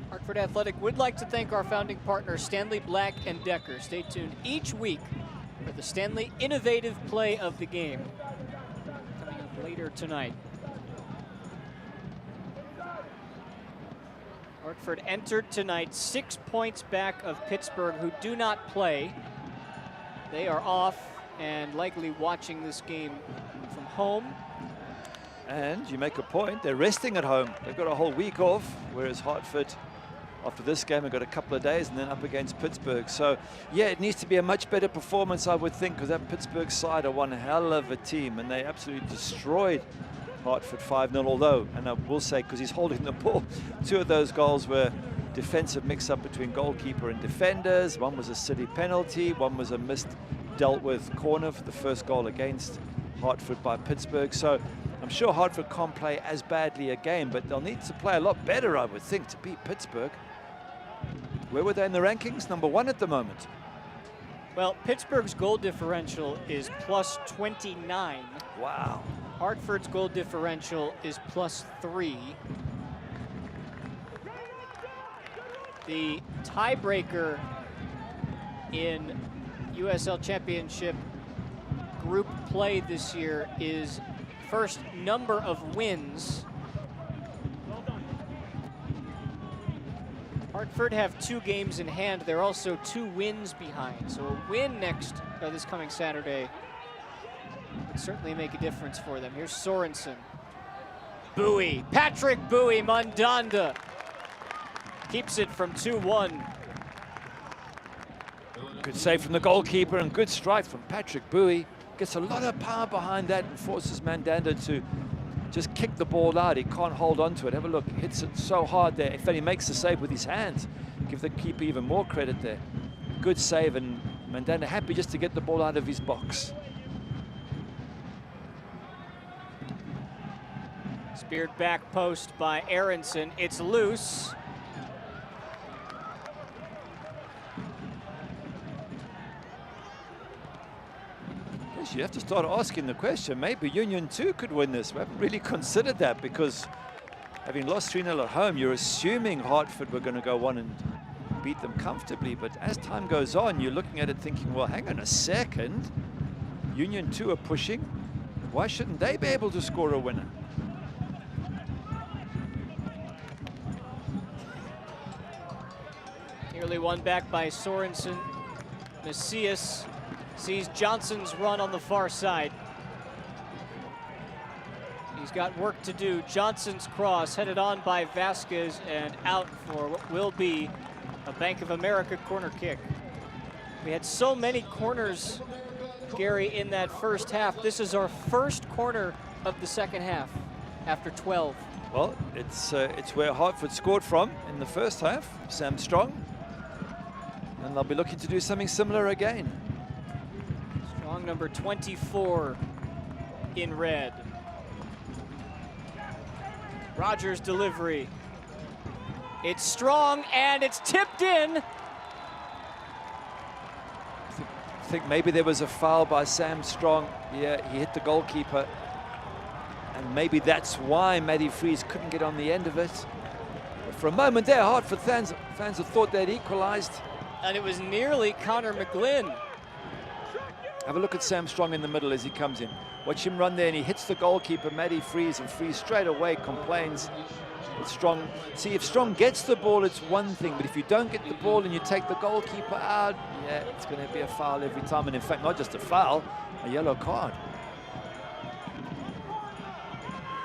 Hartford Athletic would like to thank our founding partners, Stanley Black & Decker. Stay tuned each week for the Stanley Innovative Play of the Game, coming up later tonight. Hartford entered tonight 6 points back of Pittsburgh, who do not play. They are off and likely watching this game from home. And you make a point, they're resting at home. They've got a whole week off, whereas Hartford, after this game, have got a couple of days and then up against Pittsburgh. So, yeah, it needs to be a much better performance, I would think, because that Pittsburgh side are one hell of a team, and they absolutely destroyed Hartford 5-0, although, and I will say, because he's holding the ball, 2 of those goals were defensive mix-up between goalkeeper and defenders. One was a silly penalty, one was a missed dealt with corner for the first goal against Hartford by Pittsburgh. So I'm sure Hartford can't play as badly a game, but they'll need to play a lot better, I would think, to beat Pittsburgh. Where were they in the rankings? Number 1 at the moment. Well, Pittsburgh's goal differential is +29. Wow. Hartford's goal differential is +3. The tiebreaker in USL Championship group play this year is first number of wins. Hartford have 2 games in hand. They're also 2 wins behind. So a win this coming Saturday would certainly make a difference for them. Here's Sorensen. Bowie, Patrick Bowie, Mandanda keeps it from 2-1. Good save from the goalkeeper and good strike from Patrick Bowie. Gets a lot of power behind that and forces Mandanda to just kick the ball out. He can't hold on to it. Have a look, he hits it so hard there. In fact, he makes the save with his hands. Give the keeper even more credit there. Good save, and Mandanda happy just to get the ball out of his box. Speared back post by Aronson. It's loose. Guess you have to start asking the question, maybe Union 2 could win this. We haven't really considered that because having lost 3-0 at home, you're assuming Hartford were going to go on and beat them comfortably. But as time goes on, you're looking at it thinking, well, hang on a second. Union 2 are pushing. Why shouldn't they be able to score a winner? Nearly won back by Sorensen. Macias sees Johnson's run on the far side. He's got work to do. Johnson's cross headed on by Vasquez and out for what will be a Bank of America corner kick. We had so many corners, Gary, in that first half. This is our first corner of the second half after 12. Well, it's where Hartford scored from in the first half, Sam Strong. And they'll be looking to do something similar again. Strong number 24 in red. Rogers' delivery. It's Strong and it's tipped in. I think maybe there was a foul by Sam Strong. Yeah, he hit the goalkeeper. And maybe that's why Matty Fries couldn't get on the end of it. But for a moment there, Hartford fans have thought they'd equalized. And it was nearly Connor McGlynn. Have a look at Sam Strong in the middle as he comes in. Watch him run there and he hits the goalkeeper, Matty Fries, and Fries straight away complains. But Strong, see, if Strong gets the ball, it's one thing, but if you don't get the ball and you take the goalkeeper out, yeah, it's going to be a foul every time. And in fact, not just a foul, a yellow card.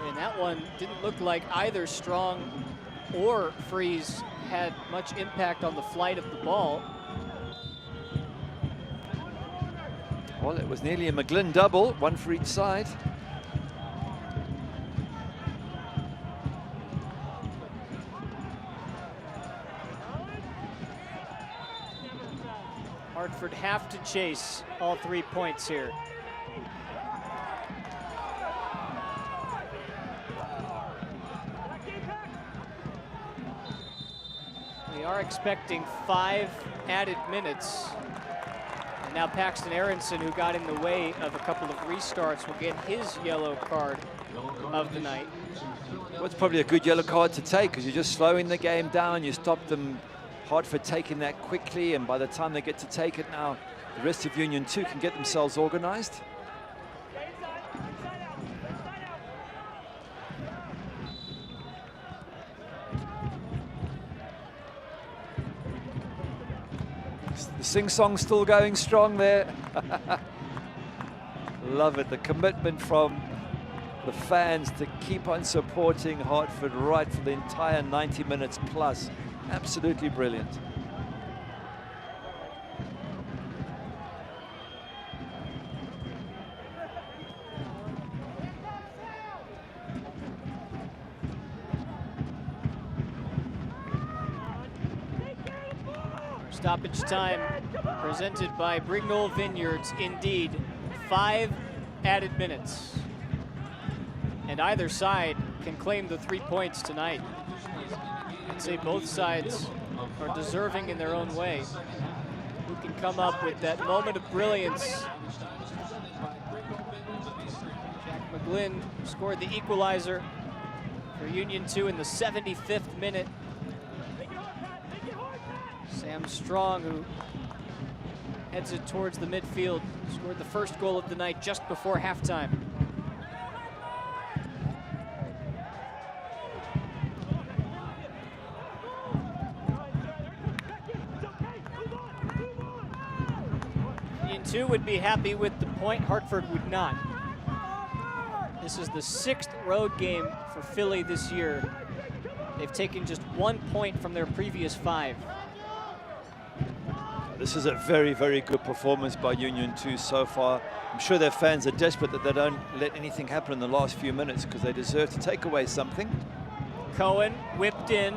And that one didn't look like either Strong or Fries had much impact on the flight of the ball. Well, it was nearly a McGlynn double, one for each side. Hartford have to chase all 3 points here. We are expecting 5 added minutes. And now Paxton Aronson, who got in the way of a couple of restarts, will get his yellow card of the night. Well, it's probably a good yellow card to take because you're just slowing the game down. You stop them, Hartford taking that quickly, and by the time they get to take it now, the rest of Union 2 can get themselves organized. The sing-song still going strong there. Love it, the commitment from the fans to keep on supporting Hartford right for the entire 90 minutes plus. Absolutely brilliant. Stoppage time presented by Brignol Vineyards. Indeed, 5 added minutes. And either side can claim the 3 points tonight. I'd say both sides are deserving in their own way. Who can come up with that moment of brilliance? Jack McGlynn scored the equalizer for Union 2 in the 75th minute. Sam Strong, who heads it towards the midfield, scored the first goal of the night just before halftime. Union 2 would be happy with the point. Hartford would not. This is the 6th road game for Philly this year. They've taken just 1 point from their previous 5. This is a very, very good performance by Union 2 so far. I'm sure their fans are desperate that they don't let anything happen in the last few minutes because they deserve to take away something. Cohen whipped in.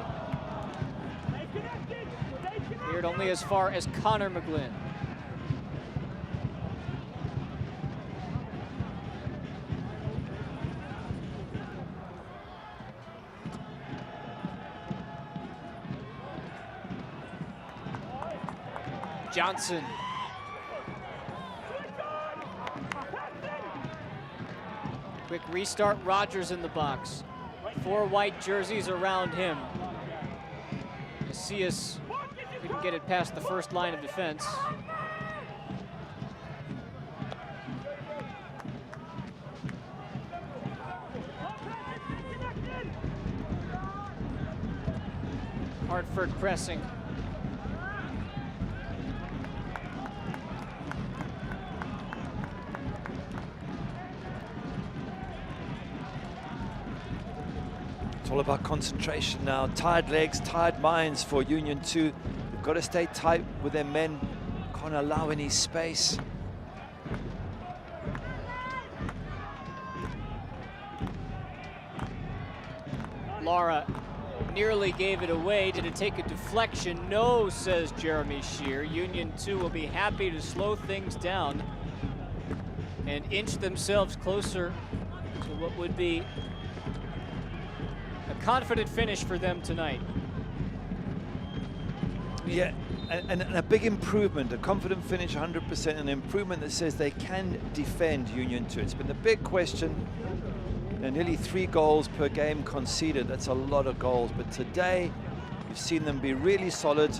Cleared only as far as Connor McGlynn. Johnson. Quick restart, Rogers in the box. 4 white jerseys around him. Macias couldn't get it past the first line of defense. Hartford pressing. It's all about concentration now. Tired legs, tired minds for Union 2. They've got to stay tight with their men. Can't allow any space. Lara nearly gave it away. Did it take a deflection? No, says Jeremy Shear. Union 2 will be happy to slow things down and inch themselves closer to what would be a confident finish for them tonight. Yeah, and a big improvement, a confident finish 100%, an improvement that says they can defend Union 2. It's been the big question. Nearly 3 goals per game conceded. That's a lot of goals. But today, you've seen them be really solid.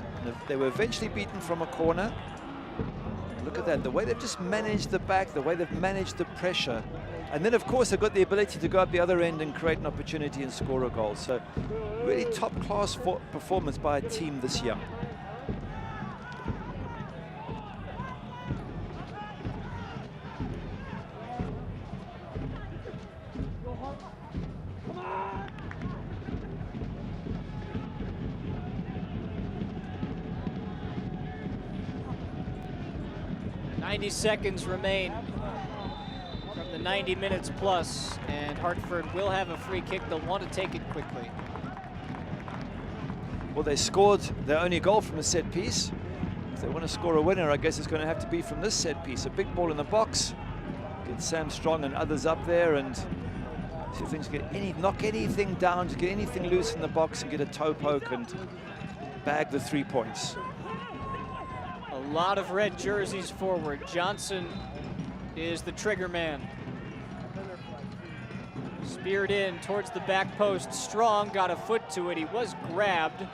They were eventually beaten from a corner. Look at that, the way they've just managed the back, the way they've managed the pressure. And then, of course, they've got the ability to go up the other end and create an opportunity and score a goal. So, really top-class performance by a team this young. Seconds remain from the 90 minutes plus, and Hartford will have a free kick. They'll want to take it quickly. Well, they scored their only goal from a set piece. If they want to score a winner, I guess it's going to have to be from this set piece. A big ball in the box. Get Sam Strong and others up there and see if things get knock anything down, to get anything loose in the box and get a toe poke and bag the 3 points. A lot of red jerseys forward. Johnson is the trigger man. Speared in towards the back post. Strong got a foot to it. He was grabbed.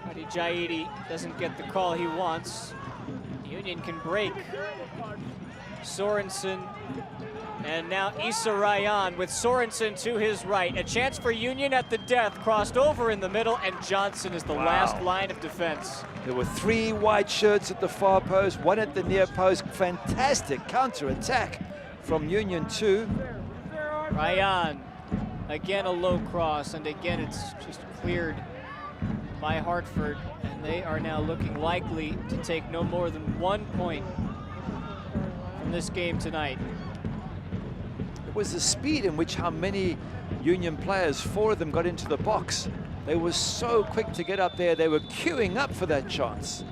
But Jaidi doesn't get the call he wants. Union can break. Sorensen. And now Issa Ryan with Sorensen to his right. A chance for Union at the death. Crossed over in the middle, and Johnson is the last line of defense. There were 3 white shirts at the far post, 1 at the near post. Fantastic counter-attack from Union 2. Ryan, again a low cross, and again it's just cleared by Hartford, and they are now looking likely to take no more than 1 point from this game tonight. It was the speed in which how many Union players, 4 of them, got into the box. They were so quick to get up there. They were queuing up for that chance.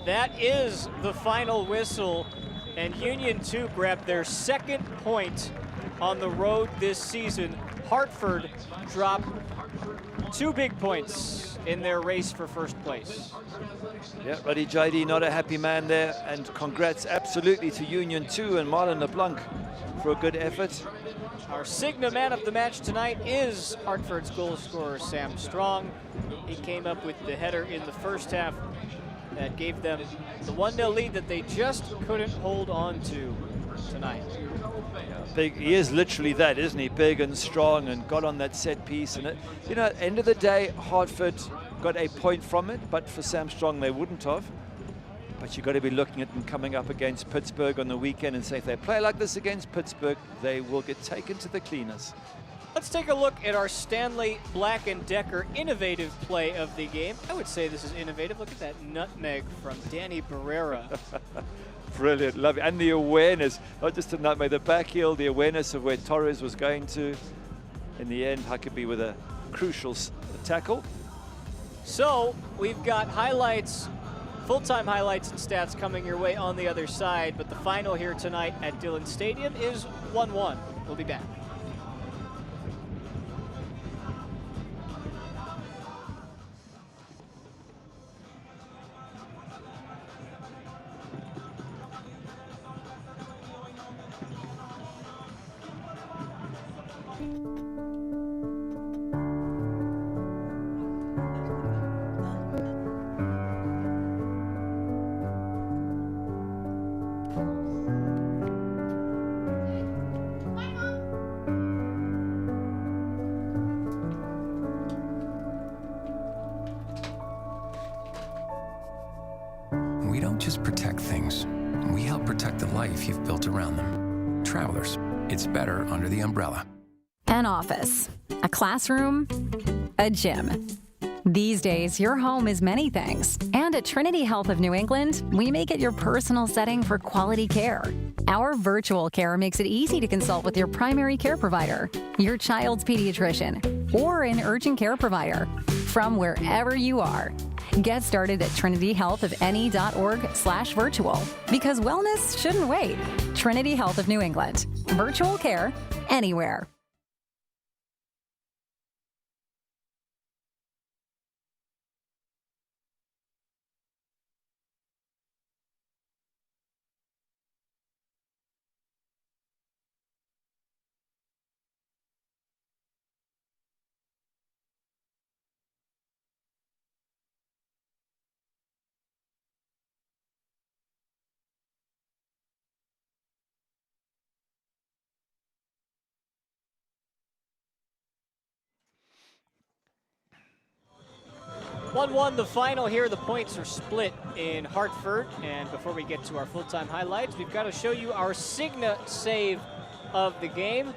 That is the final whistle, and Union 2 grabbed their 2nd point on the road this season. Hartford dropped 2 big points in their race for first place. Yeah, Ruddy JD not a happy man there, and congrats absolutely to Union 2 and Marlon LeBlanc for a good effort. Our Cigna man of the match tonight is Hartford's goal scorer, Sam Strong. He came up with the header in the first half that gave them the 1-0 lead that they just couldn't hold on to tonight. Big, he is literally that, isn't he? Big and strong, and got on that set piece. And you know, at the end of the day, Hartford got a point from it, but for Sam Strong, they wouldn't have. But you've got to be looking at them coming up against Pittsburgh on the weekend and say if they play like this against Pittsburgh, they will get taken to the cleaners. Let's take a look at our Stanley Black & Decker innovative play of the game. I would say this is innovative. Look at that nutmeg from Danny Barrera. Brilliant, love it. And the awareness, not just the nutmeg, the back heel, the awareness of where Torres was going to. In the end, Huckabee with a crucial tackle. So we've got highlights, full-time highlights and stats coming your way on the other side, but the final here tonight at Dillon Stadium is 1-1. We'll be back. We don't just protect things, we help protect the life you've built around them. Travelers, it's better under the umbrella. An office, a classroom, a gym. These days, your home is many things. And at Trinity Health of New England, we make it your personal setting for quality care. Our virtual care makes it easy to consult with your primary care provider, your child's pediatrician, or an urgent care provider from wherever you are. Get started at trinityhealthofne.org/virtual because wellness shouldn't wait. Trinity Health of New England. Virtual care anywhere. One the final here. The points are split in Hartford. And before we get to our full-time highlights, we've got to show you our Cigna save of the game.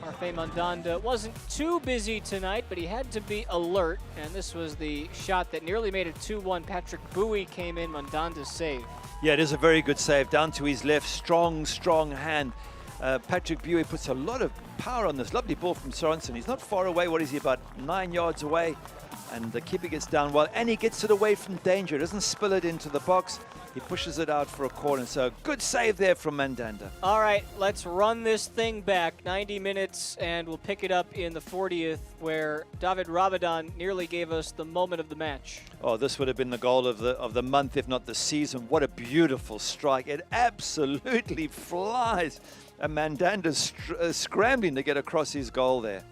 Parfait Mandanda wasn't too busy tonight, but he had to be alert. And this was the shot that nearly made it 2-1. Patrick Bowie came in, Mandanda's save. Yeah, it is a very good save. Down to his left, strong hand. Patrick Bowie puts a lot of power on this. Lovely ball from Sorensen. He's not far away. What is he, about 9 yards away? And the keeper gets down well, and he gets it away from danger. Doesn't spill it into the box. He pushes it out for a corner. So good save there from Mandanda. All right, let's run this thing back. 90 minutes, and we'll pick it up in the 40th, where David Rabadán nearly gave us the moment of the match. Oh, this would have been the goal of the month, if not the season. What a beautiful strike. It absolutely flies. And Mandanda's scrambling to get across his goal there.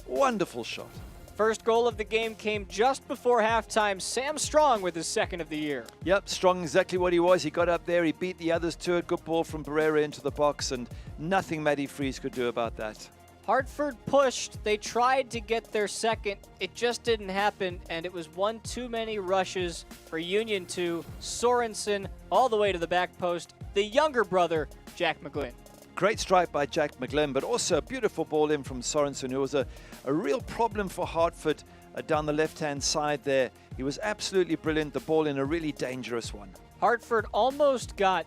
Wonderful shot. First goal of the game came just before halftime. Sam Strong with his second of the year. Yep, Strong exactly what he was. He got up there, he beat the others to it. Good ball from Barrera into the box, and nothing Matty Freese could do about that. Hartford pushed. They tried to get their second. It just didn't happen, and it was one too many rushes for Union 2. Sorensen all the way to the back post. The younger brother, Jack McGlynn. Great strike by Jack McGlynn, but also a beautiful ball in from Sorensen, who was a real problem for Hartford down the left-hand side there. He was absolutely brilliant. The ball in a really dangerous one. Hartford almost got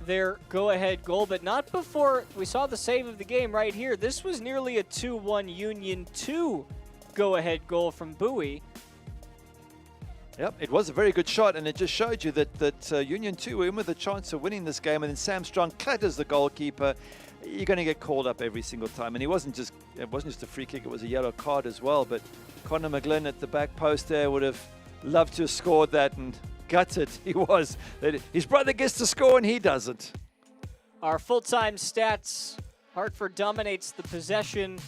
their go-ahead goal, but not before we saw the save of the game right here. This was nearly a 2-1 Union 2 go-ahead goal from Bowie. Yep, it was a very good shot, and it just showed you that Union 2 were in with a chance of winning this game, and then Sam Strong clatters the goalkeeper. You're going to get called up every single time, and it wasn't just a free kick, it was a yellow card as well. But Connor McGlynn at the back post there would have loved to have scored that, and gutted he was that his brother gets to score and he doesn't. Our full-time stats: Hartford dominates the possession.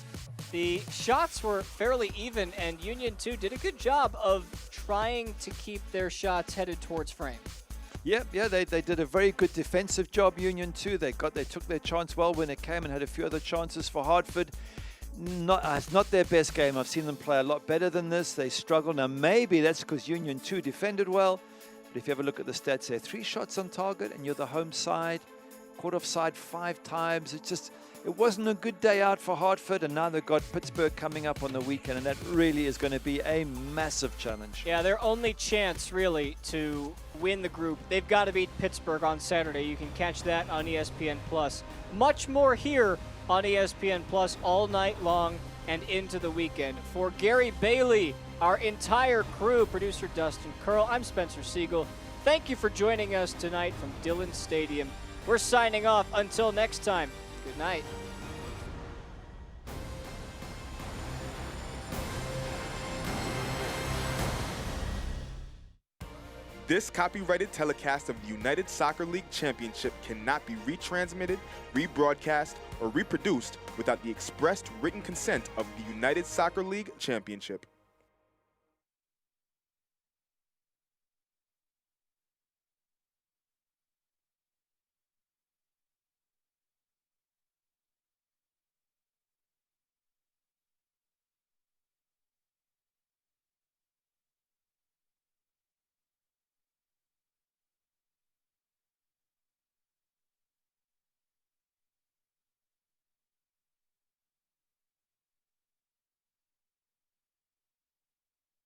The shots were fairly even, and Union 2 did a good job of trying to keep their shots headed towards frame. Yeah, they did a very good defensive job, Union 2. They took their chance well when it came and had a few other chances for Hartford. It's not their best game. I've seen them play a lot better than this. They struggle. Now, maybe that's because Union 2 defended well. But if you ever look at the stats there, 3 shots on target, and you're the home side, caught offside 5 times. It wasn't a good day out for Hartford, and now they've got Pittsburgh coming up on the weekend, and that really is going to be a massive challenge. Yeah, their only chance, really, to win the group, they've got to beat Pittsburgh on Saturday. You can catch that on ESPN+. Much more here on ESPN+ all night long and into the weekend. For Gary Bailey, our entire crew, producer Dustin Curl, I'm Spencer Siegel. Thank you for joining us tonight from Dillon Stadium. We're signing off. Until next time, good night. This copyrighted telecast of the United Soccer League Championship cannot be retransmitted, rebroadcast, or reproduced without the expressed written consent of the United Soccer League Championship.